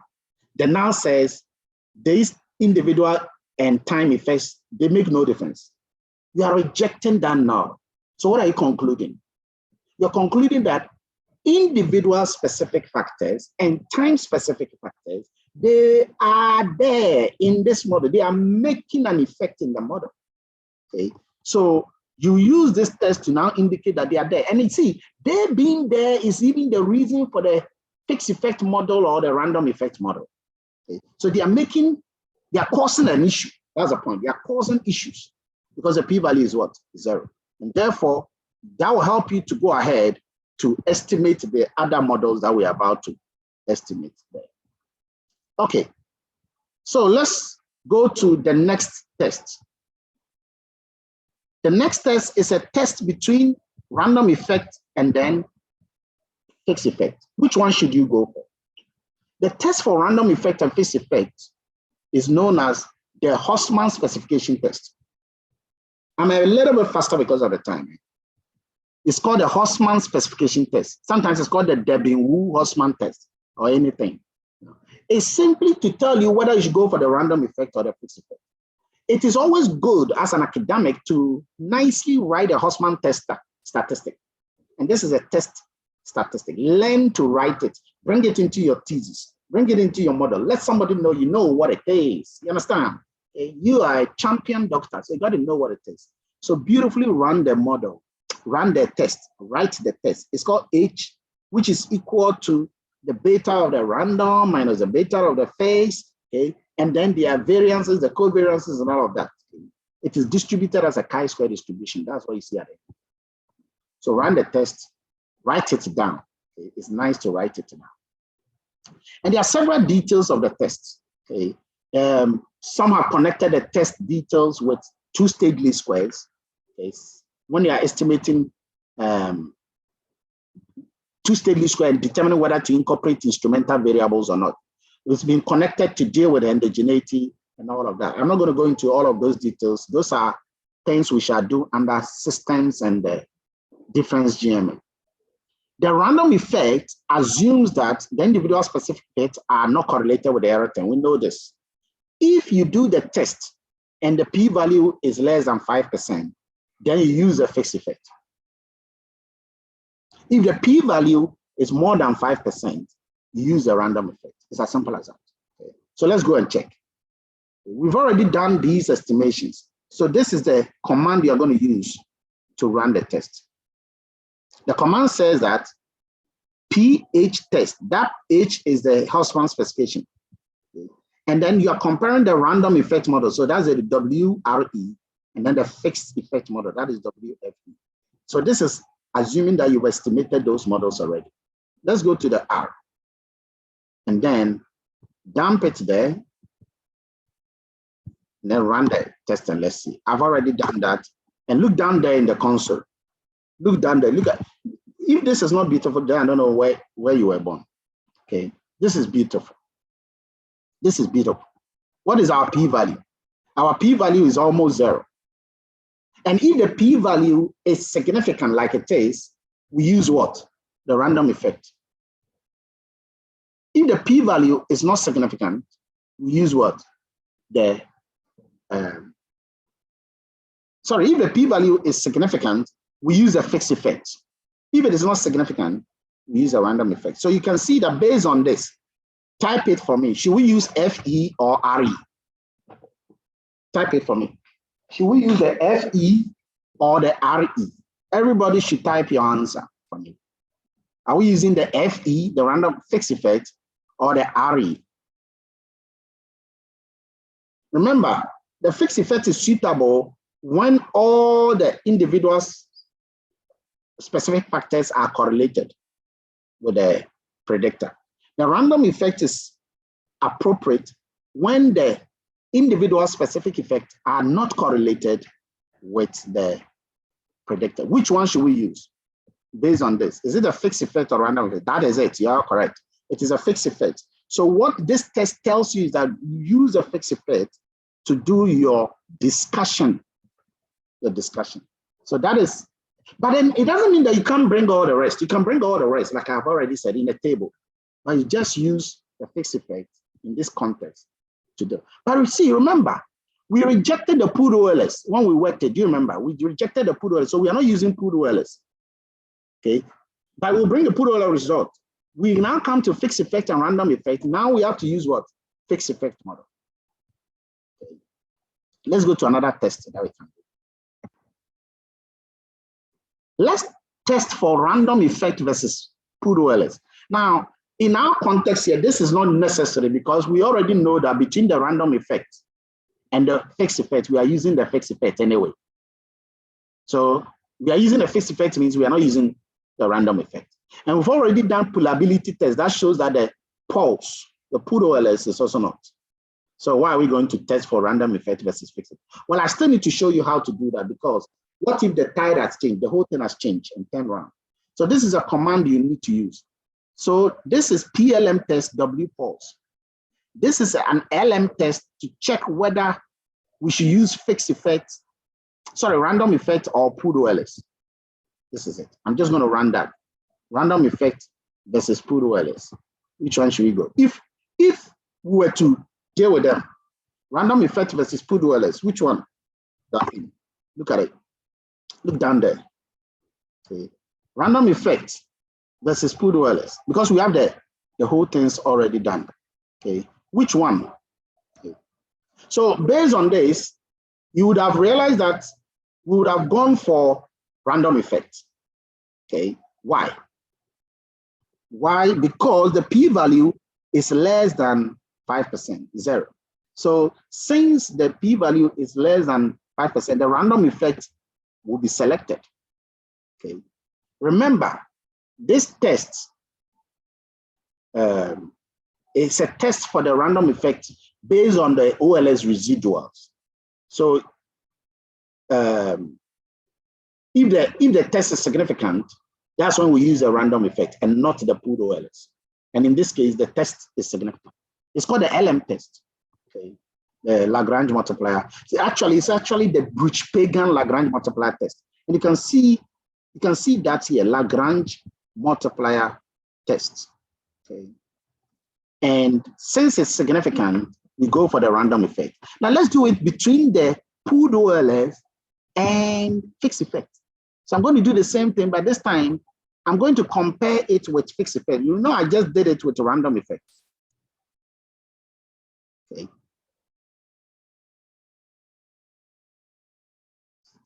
The null says these individual and time effects, they make no difference. You are rejecting that null. So what are you concluding? You're concluding that individual specific factors and time specific factors, they are there in this model. They are making an effect in the model. Okay, so you use this test to now indicate that they are there. And you see, they being there is even the reason for the fixed effect model or the random effect model. Okay, so they are causing an issue. That's the point. They are causing issues because the p-value is what? 0. And therefore, that will help you to go ahead to estimate the other models that we're about to estimate there. Okay, so let's go to the next test. The next test is a test between random effect and then fixed effect. Which one should you go for? The test for random effect and fixed effect is known as the Hausman specification test. I'm a little bit faster because of the time. It's called the Hausman specification test. Sometimes it's called the Debin-Wu-Hausman test or anything. It's simply to tell you whether you should go for the random effect or the fixed effect. It is always good as an academic to nicely write a Hausman test statistic. And this is a test statistic. Learn to write it. Bring it into your thesis. Bring it into your model. Let somebody know you know what it is. You understand? You are a champion doctor, so you got to know what it is. So beautifully run the model, run the test, write the test. It's called H, which is equal to the beta of the random minus the beta of the phase, okay? And then there are variances, the covariances, and all of that. Okay? It is distributed as a chi-square distribution. That's what you see at it. So run the test, write it down. Okay? It's nice to write it down. And there are several details of the test. Okay? Some have connected the test details with two-stage least squares. Okay? When you are estimating two-state least square and determining whether to incorporate instrumental variables or not. It's been connected to deal with heterogeneity and all of that. I'm not going to go into all of those details. Those are things we shall do under systems and the difference GML. The random effect assumes that the individual specific effects are not correlated with the error term. We know this. If you do the test and the p-value is less than 5%, then you use a fixed effect. If the p-value is more than 5%, you use a random effect. It's as simple as that. Okay. So let's go and check. We've already done these estimations. So this is the command you're going to use to run the test. The command says that pH test, that H is the Hausman specification. Okay. And then you are comparing the random effect model. So that's the WRE, and then the fixed effect model, that is WFE. So this is assuming that you've estimated those models already. Let's go to the R. And then dump it there. And then run the test and let's see. I've already done that. And look down there in the console. Look down there. Look at, if this is not beautiful, then I don't know where you were born. Okay, this is beautiful. This is beautiful. What is our p-value? Our p-value is almost 0. And if the p-value is significant like it is, we use what? The random effect. If the p-value is not significant, we use what? If the p-value is significant, we use a fixed effect. If it is not significant, we use a random effect. So you can see that based on this, type it for me. Should we use FE or RE? Type it for me. Should we use the FE or the RE? Everybody should type your answer for me. Are we using the FE, the random fixed effect, or the RE? Remember, the fixed effect is suitable when all the individuals' specific factors are correlated with the predictor. The random effect is appropriate when the individual specific effects are not correlated with the predictor. Which one should we use based on this? Is it a fixed effect or random effect? That is it. You are correct. It is a fixed effect. So what this test tells you is that you use a fixed effect to do your discussion. So that is, but then it doesn't mean that you can't bring all the rest. You can bring all the rest, like I've already said, in the table. But you just use the fixed effect in this context to do. But you see, remember, we rejected the pooled OLS when we worked it. Do you remember? We rejected the pooled OLS, so we are not using pooled OLS. Okay, but we'll bring the pooled OLS result. We now come to fixed effect and random effect. Now we have to use what? Fixed effect model. Okay. Let's go to another test that we can do. Let's test for random effect versus pooled OLS. Now, in our context here, this is not necessary because we already know that between the random effect and the fixed effect, we are using the fixed effect anyway. So we are using the fixed effect means we are not using the random effect. And we've already done pullability test that shows that the POLS, the pooled OLS, is also not. So why are we going to test for random effect versus fixed effect? Well, I still need to show you how to do that because what if the tide has changed? The whole thing has changed and turned around. So this is a command you need to use. So this is PLM test W POLS. This is an LM test to check whether we should use fixed effect, random effect or pooled OLS. This is it. I'm just going to run that. Random effect versus pooled OLS. Which one should we go? If we were to deal with them, random effect versus pooled OLS, which one? Look at it. Look down there. Okay. Random effect versus pooled OLS, because we have the whole thing's already done. Okay, which one? Okay. So based on this, you would have realized that we would have gone for random effect. Okay, why? Why? Because the p-value is less than 5%, 0. So since the p-value is less than 5%, the random effect will be selected. Okay. Remember, this test is a test for the random effect based on the OLS residuals. So if the test is significant, That's when we use a random effect and not the pooled OLS. And in this case, the test is significant. It's called the LM test, okay? The Lagrange multiplier. See, it's actually the Bruch-Pagan Lagrange multiplier test. And you can see that here, Lagrange multiplier test, okay? And since it's significant, we go for the random effect. Now let's do it between the pooled OLS and fixed effect. So I'm going to do the same thing, but this time I'm going to compare it with fixed effect. You know, I just did it with random effect. Okay.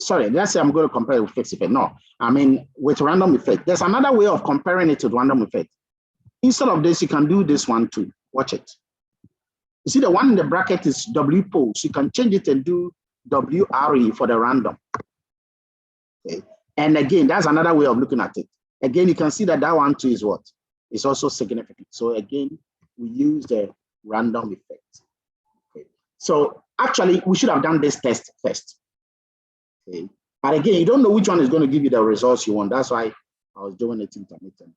Sorry, let's say I'm going to compare it with fixed effect. No, I mean with random effect. There's another way of comparing it to random effect. Instead of this, you can do this one too. Watch it. You see the one in the bracket is W POLS. You can change it and do WRE for the random. Okay. And again, that's another way of looking at it. Again, you can see that that one too is what? It's also significant. So again, we use the random effect. Okay. So actually, we should have done this test first. Okay. But again, you don't know which one is going to give you the results you want. That's why I was doing it intermittent.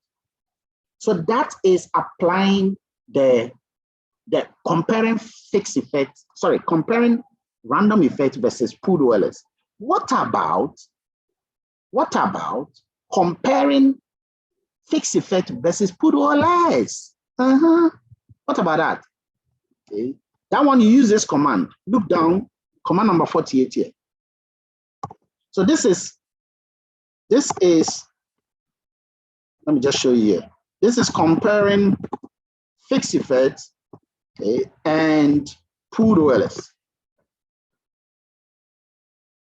So that is applying the comparing fixed effect, sorry, comparing random effect versus pooled OLS. What about comparing fixed effect versus pooled OLS? What about that? Okay. That one, you use this command. Look down, command number 48 here. So this is, let me just show you here. This is comparing fixed effect, okay, and pooled OLS.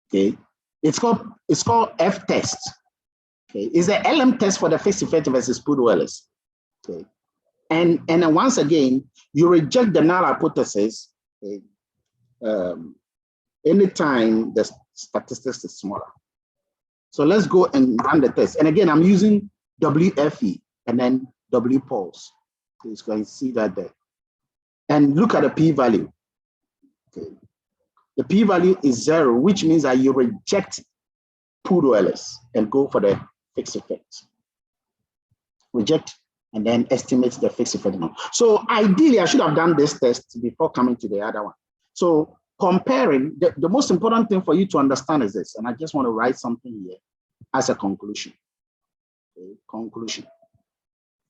Okay, it's called F test. Okay, it's the LM test for the fixed effect versus pooled OLS. Okay, and then once again, you reject the null hypothesis. Okay, anytime the statistics is smaller. So let's go and run the test. And again, I'm using WFE and then W POLS. So you can see that there. And look at the p-value. Okay. The p-value is 0, which means that you reject pooled OLS and go for the fixed effect. Reject and then estimate the fixed effect. So ideally, I should have done this test before coming to the other one. So comparing, the most important thing for you to understand is this, and I just want to write something here as a conclusion. Okay, conclusion.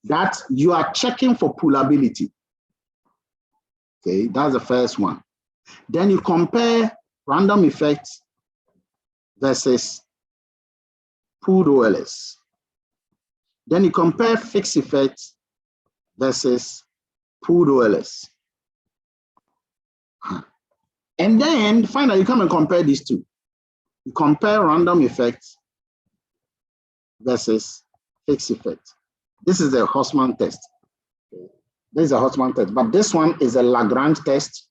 That you are checking for poolability. Okay, that's the first one. Then you compare random effects versus pooled OLS. Then you compare fixed effects versus pooled OLS. And then finally, you come and compare these two. You compare random effects versus fixed effect. This is the Hausman test. This is a Hausman test, but this one is a Lagrange test,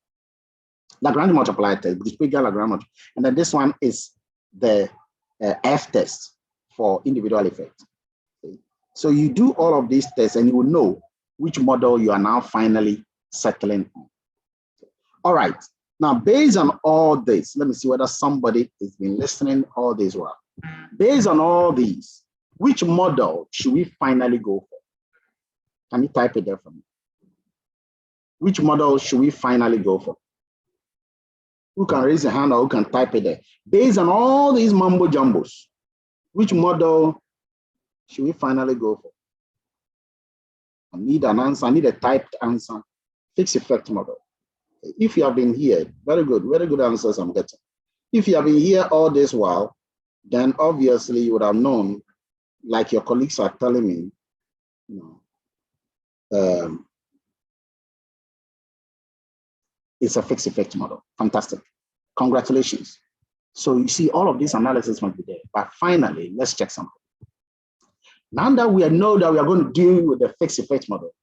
Lagrange multiplier test, Lagrange, and then this one is the F test for individual effect. Okay. So you do all of these tests and you will know which model you are now finally settling on. Okay. All right, now based on all this, let me see whether somebody has been listening all this while. Based on all these, which model should we finally go for? Can you type it there for me? Which model should we finally go for? Who can raise a hand or who can type it there? Based on all these mumbo jumbos, which model should we finally go for? I need an answer. I need a typed answer. Fixed effect model. If you have been here, very good answers I'm getting. If you have been here all this while, then obviously you would have known, like your colleagues are telling me, you know, it's a fixed effect model. Fantastic. Congratulations. So you see, all of this analysis must be there. But finally, let's check something. Now that we know that we are going to deal with the fixed effect model,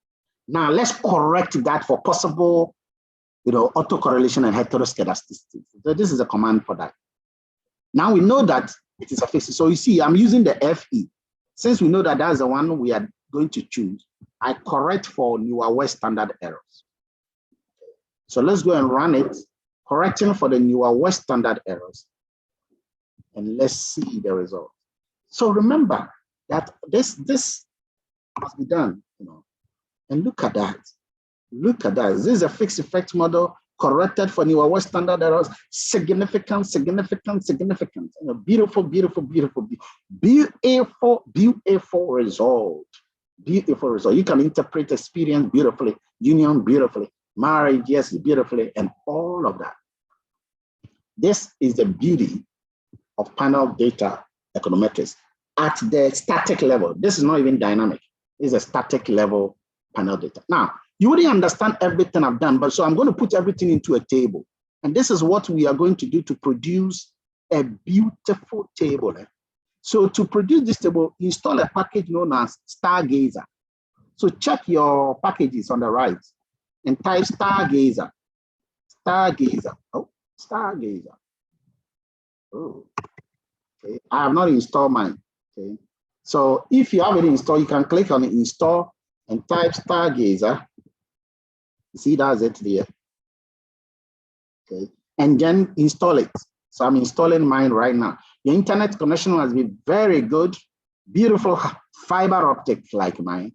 now let's correct that for possible, you know, autocorrelation and heteroscedasticity. So this is a command for that. Now we know that it is a fixed. So you see, I'm using the FE. Since we know that that's the one we are going to choose, I correct for newer West standard errors. So let's go and run it, correcting for the newer West standard errors. And let's see the result. So remember, that this must be done, you know. And look at that. Look at that. This is a fixed effect model corrected for newer West standard errors. Significant, significant, significant. You know, beautiful, beautiful, beautiful, beautiful, beautiful result. Beautiful result. You can interpret experience beautifully, union beautifully, marriage, yes, beautifully, and all of that. This is the beauty of panel data econometrics at the static level. This is not even dynamic. It's a static level panel data. Now, you wouldn't understand everything I've done, but so I'm going to put everything into a table. And this is what we are going to do to produce a beautiful table. So to produce this table, install a package known as stargazer. So check your packages on the right and type stargazer. Stargazer. Oh, stargazer. Oh, okay. I have not installed mine. Okay. So if you have it installed, you can click on install and type stargazer. See, that's it there. Okay. And then install it. So I'm installing mine right now. The internet connection has been very good, beautiful fiber optic like mine.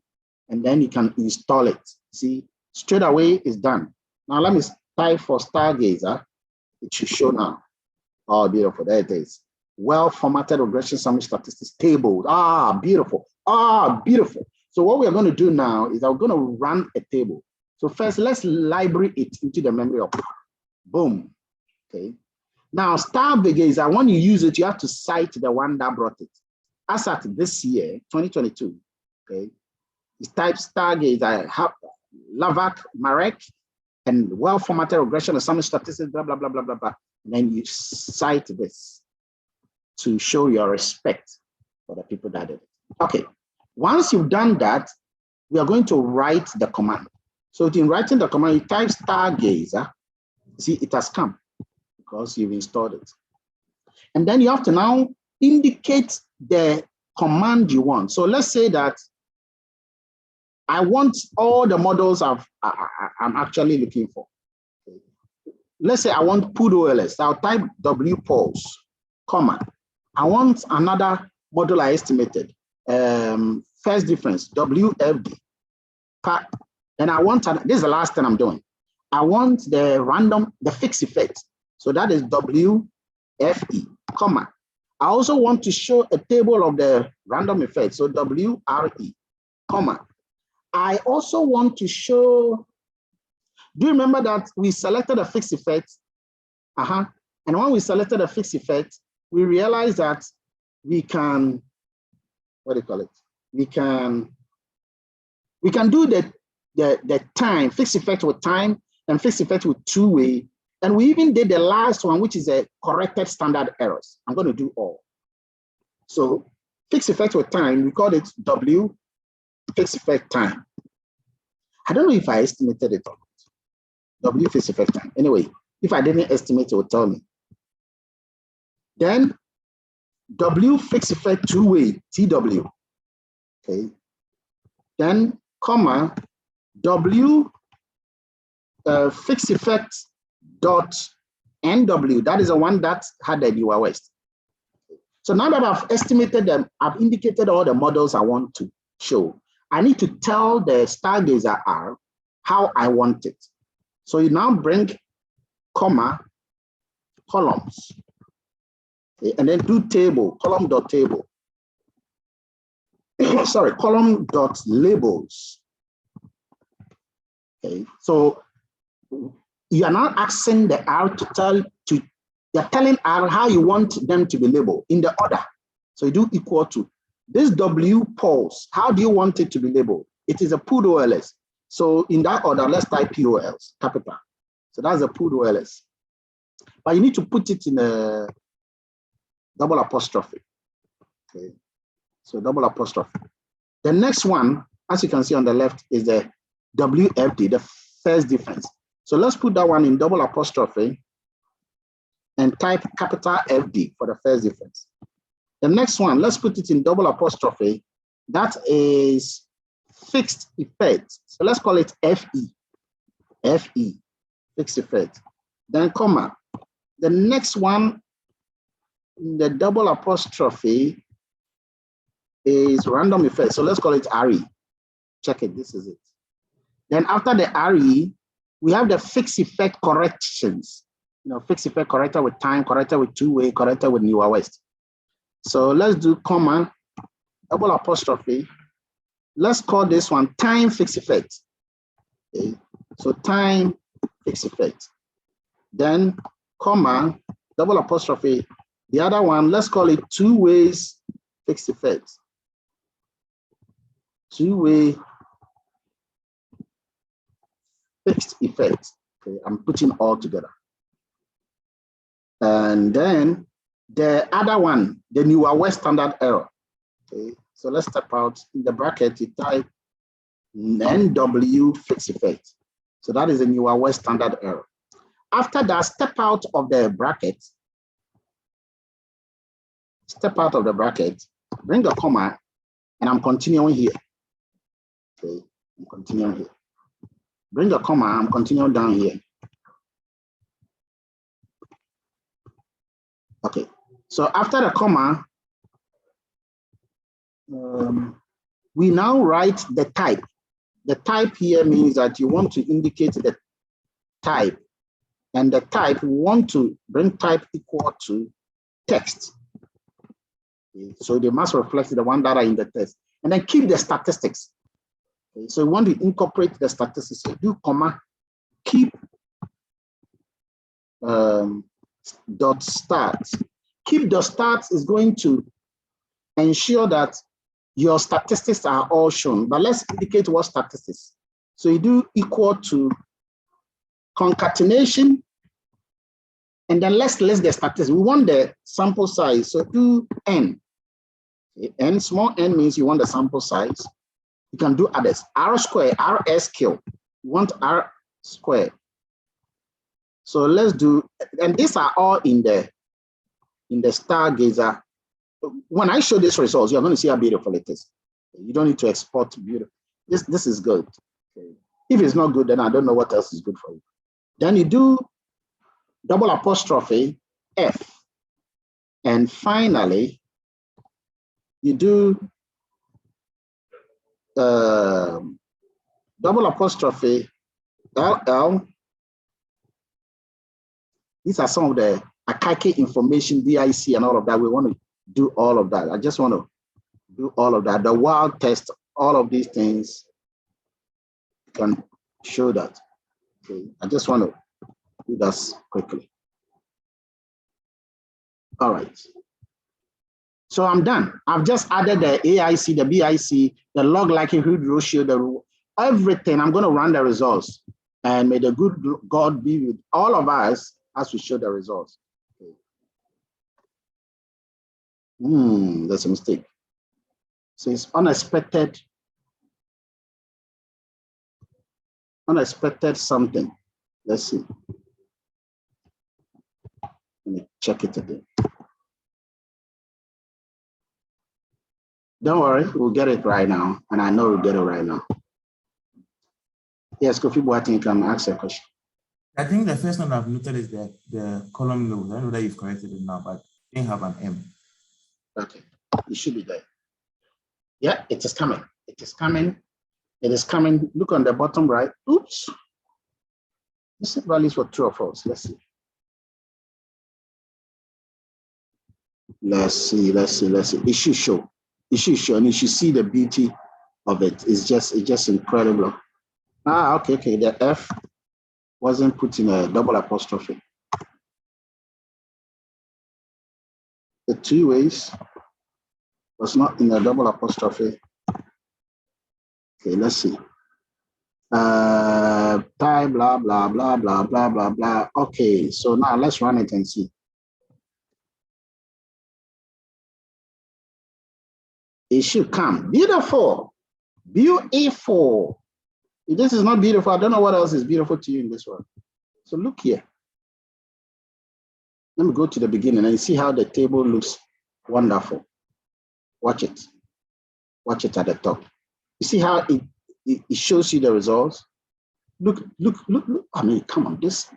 And then you can install it. See, straight away it's done. Now let me type for stargazer. It should show now. Oh, beautiful. There it is. Well-formatted regression summary statistics table. Ah, beautiful. Ah, beautiful. So what we are going to do now is I'm going to run a table. So first, let's library it into the memory of boom. Okay. Now, stargazer, when you use it, you have to cite the one that brought it. As at this year, 2022, okay, it's type stargazer, Lavac, Marek, and well-formatted regression and summary statistics, blah, blah, blah, blah, blah, blah. And then you cite this to show your respect for the people that did it. Okay, once you've done that, we are going to write the command. So in writing the command, you type stargazer. See, it has come because you've installed it. And then you have to now indicate the command you want. So let's say that I want all the models I'm actually looking for. Let's say I want POLS. I'll type WPOLS, comma. I want another model I estimated, first difference, WFD. And I want, this is the last thing I'm doing. I want the random, the fixed effect. So that is WFE, comma. I also want to show a table of the random effect. So WRE, comma. I also want to show, do you remember that we selected a fixed effect? And when we selected a fixed effect, we realized that we can, what do you call it? We can do the time, fixed effect with time and fixed effect with two-way. And we even did the last one, which is a corrected standard errors. I'm going to do all. So fixed effect with time, we call it W fixed effect time. I don't know if I estimated it or not. W fixed effect time. Anyway, if I didn't estimate, it would tell me. Then W fixed effect two-way, TW. Okay. Then comma, W fixed effect dot NW. That is the one that had the newer West. So now that I've estimated them, I've indicated all the models I want to show. I need to tell the stargazer R how I want it. So you now bring comma, columns, okay, and then do table, column dot table. Sorry, column dot labels. Okay, so you are now asking the R to tell to, you're telling R how you want them to be labeled in the order. So you do equal to this W POLS. How do you want it to be labeled? It is a POLS. So in that order, let's type POLS, capital. So that's a POLS. But you need to put it in a double apostrophe. Okay. So double apostrophe. The next one, as you can see on the left, is the WFD, the first difference. So let's put that one in double apostrophe and type capital FD for the first difference. The next one, let's put it in double apostrophe. That is fixed effect. So let's call it FE. FE, fixed effect. Then comma. The next one, in the double apostrophe, is random effect. So let's call it RE. Check it, this is it. Then after the RE, we have the fixed effect corrections. You know, fixed effect corrector with time, corrector with two-way, corrector with newer west. So let's do comma, double apostrophe. Let's call this one time fixed effect. Okay. So time fixed effect. Then comma, double apostrophe. The other one, let's call it two ways fixed effect. Two-way fixed effect. Okay, I'm putting all together. And then the other one, the newer West standard error. Okay, so let's step out in the bracket, you type NW fixed effect. So that is a newer West standard error. After that, step out of the bracket. Step out of the bracket, bring a comma, and I'm continuing here. Okay, I'm continuing here. Bring a comma, I'm continuing down here. Okay, so after the comma, we now write the type. The type here means that you want to indicate the type, and the type, we want to bring type equal to text. Okay, so they must reflect the one that are in the text, and then keep the statistics. Okay, so we want to incorporate the statistics. So do comma, keep dot start. Keep dot start is going to ensure that your statistics are all shown, but let's indicate what statistics. So you do equal to concatenation, and then let's list the statistics. We want the sample size, so do n. Okay, n, small n means you want the sample size. You can do others. R square, RSQ. You want R square. So let's do, and these are all in the stargazer. When I show these results, you're going to see how beautiful it is. You don't need to export beautiful. This is good. Okay. If it's not good, then I don't know what else is good for you. Then you do double apostrophe F. And finally, you do double apostrophe LL. These are some of the Akake information, DIC, and all of that. We want to do all of that. I just want to do all of that. The wild test, all of these things can show that. Okay. I just want to do that quickly. All right. So I'm done. I've just added the AIC, the BIC, the log likelihood ratio, everything. I'm going to run the results. And may the good God be with all of us as we show the results. Okay. That's a mistake. So it's unexpected something. Let's see. Let me check it again. Don't worry, we'll get it right now. And I know we'll get it right now. Yes, Kofi Boateng can ask a question. I think the first one I've noted is that the column node. I know that you've corrected it now, but it didn't have an M. Okay, it should be there. Yeah, it is coming. It is coming. It is coming. Look on the bottom right. Oops. This is values for true or false. Let's see. Let's see. It should show. It should show, and you should see the beauty of it. It's just incredible. Okay. The F wasn't put in a double apostrophe. The two ways was not in a double apostrophe. Okay, let's see. Type blah blah blah blah blah blah blah. Okay, so now let's run it and see. It should come. Beautiful. Beautiful. If this is not beautiful, I don't know what else is beautiful to you in this one. So look here. Let me go to the beginning and see how the table looks wonderful. Watch it. Watch it at the top. You see how it shows you the results? Look. I mean, come on, this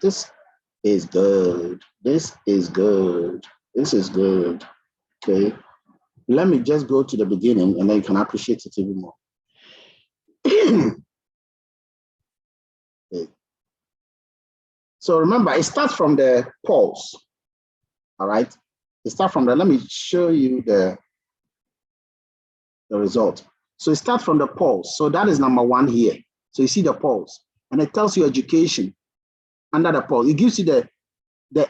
is good. This is good. Okay. let me just go to the beginning and then you can appreciate it even more. Okay. So remember, it starts from the POLS. All right. It starts from there. Let me show you the result. So it starts from the POLS. So that is number 1 here. So you see the POLS, and it tells you education under the POLS. It gives you the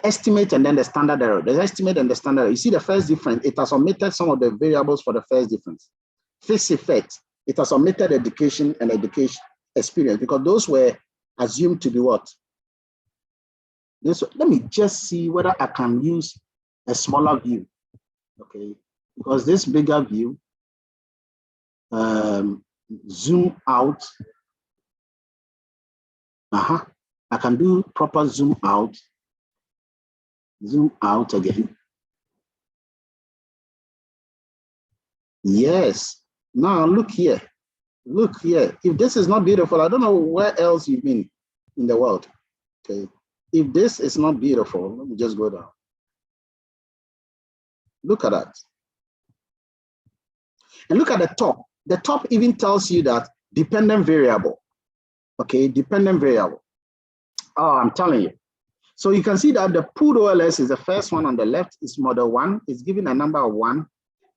estimate and then the standard error. The estimate and the standard error. You see the first difference. It has omitted some of the variables for the first difference. Fixed effect. It has omitted education and education experience because those were assumed to be what? This, let me just see whether I can use a smaller view, okay? Because this bigger view, zoom out. I can do proper zoom out again. Yes, now look here. Look here. If this is not beautiful, I don't know where else you've been in the world, okay? If this is not beautiful, let me just go down. Look at that. And look at the top. The top even tells you that dependent variable, okay? Dependent variable. Oh, I'm telling you. So you can see that the pooled OLS is the first one on the left, is model 1, it's given a number of 1.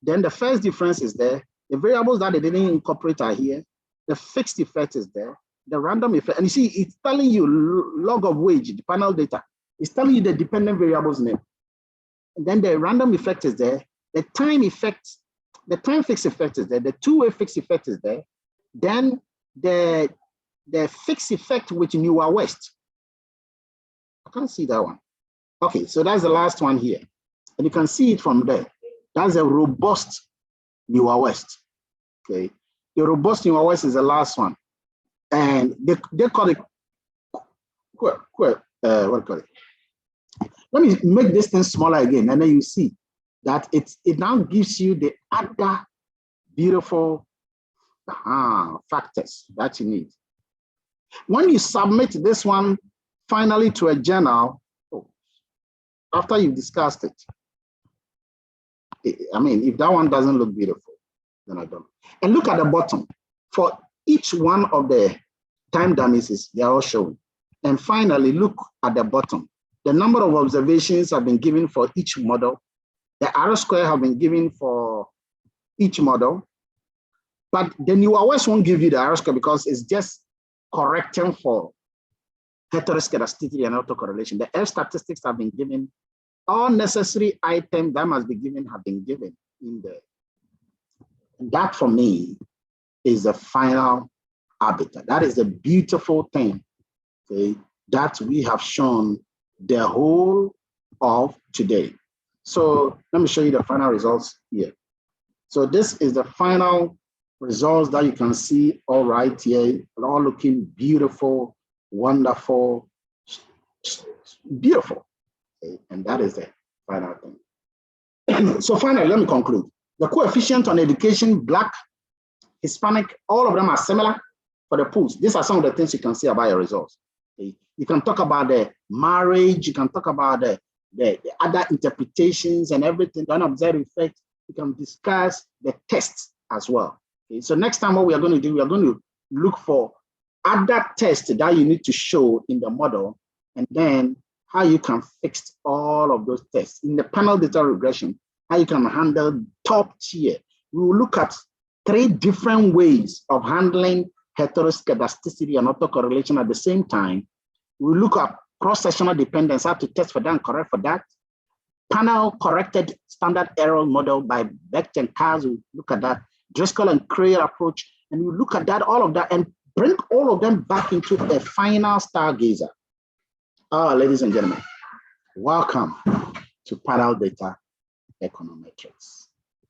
Then the first difference is there. The variables that they didn't incorporate are here. The fixed effect is there. The random effect, and you see, it's telling you log of wage, the panel data. It's telling you the dependent variables name. And then the random effect is there. The time effect, the time fixed effect is there. The two-way fixed effect is there. Then the fixed effect with Newer West. I can't see that one. Okay, so that's the last one here. And you can see it from there. That's a robust Newer West. Okay, the robust Newer West is the last one. And they call it, what do you call it? Let me make this thing smaller again, and then you see that it now gives you the other beautiful factors that you need. When you submit this one finally to a journal, after you've discussed it, I mean, if that one doesn't look beautiful, then I don't. And look at the bottom. For each one of the time dummies, they are all shown. And finally, look at the bottom. The number of observations have been given for each model. The R-square have been given for each model. But the Newer West won't give you the R-square because it's just correcting for heteroscedasticity and autocorrelation. The F statistics have been given. All necessary items that must be given have been given in there. And that for me is the final arbiter. That is the beautiful thing, okay, that we have shown the whole of today. So let me show you the final results here. So this is the final results that you can see all right here, all looking beautiful, wonderful, beautiful. Okay, and that is the final thing. So finally, let me conclude. The coefficient on education, Black, Hispanic, all of them are similar for the pools. These are some of the things you can see about your results. Okay. You can talk about the marriage, you can talk about the other interpretations and everything, the unobserved effect. You can discuss the tests as well. Okay. So next time what we are going to do, we are going to look for other tests that you need to show in the model, and then how you can fix all of those tests. In the panel data regression, how you can handle top tier. We will look at 3 different ways of handling heteroscedasticity and autocorrelation at the same time. We look at cross-sectional dependence, how to test for that and correct for that. Panel corrected standard error model by Becht and Kaz, we look at that. Driscoll and Cray approach, and we look at that, all of that, and bring all of them back into a final stargazer. Ladies and gentlemen, welcome to panel data econometrics.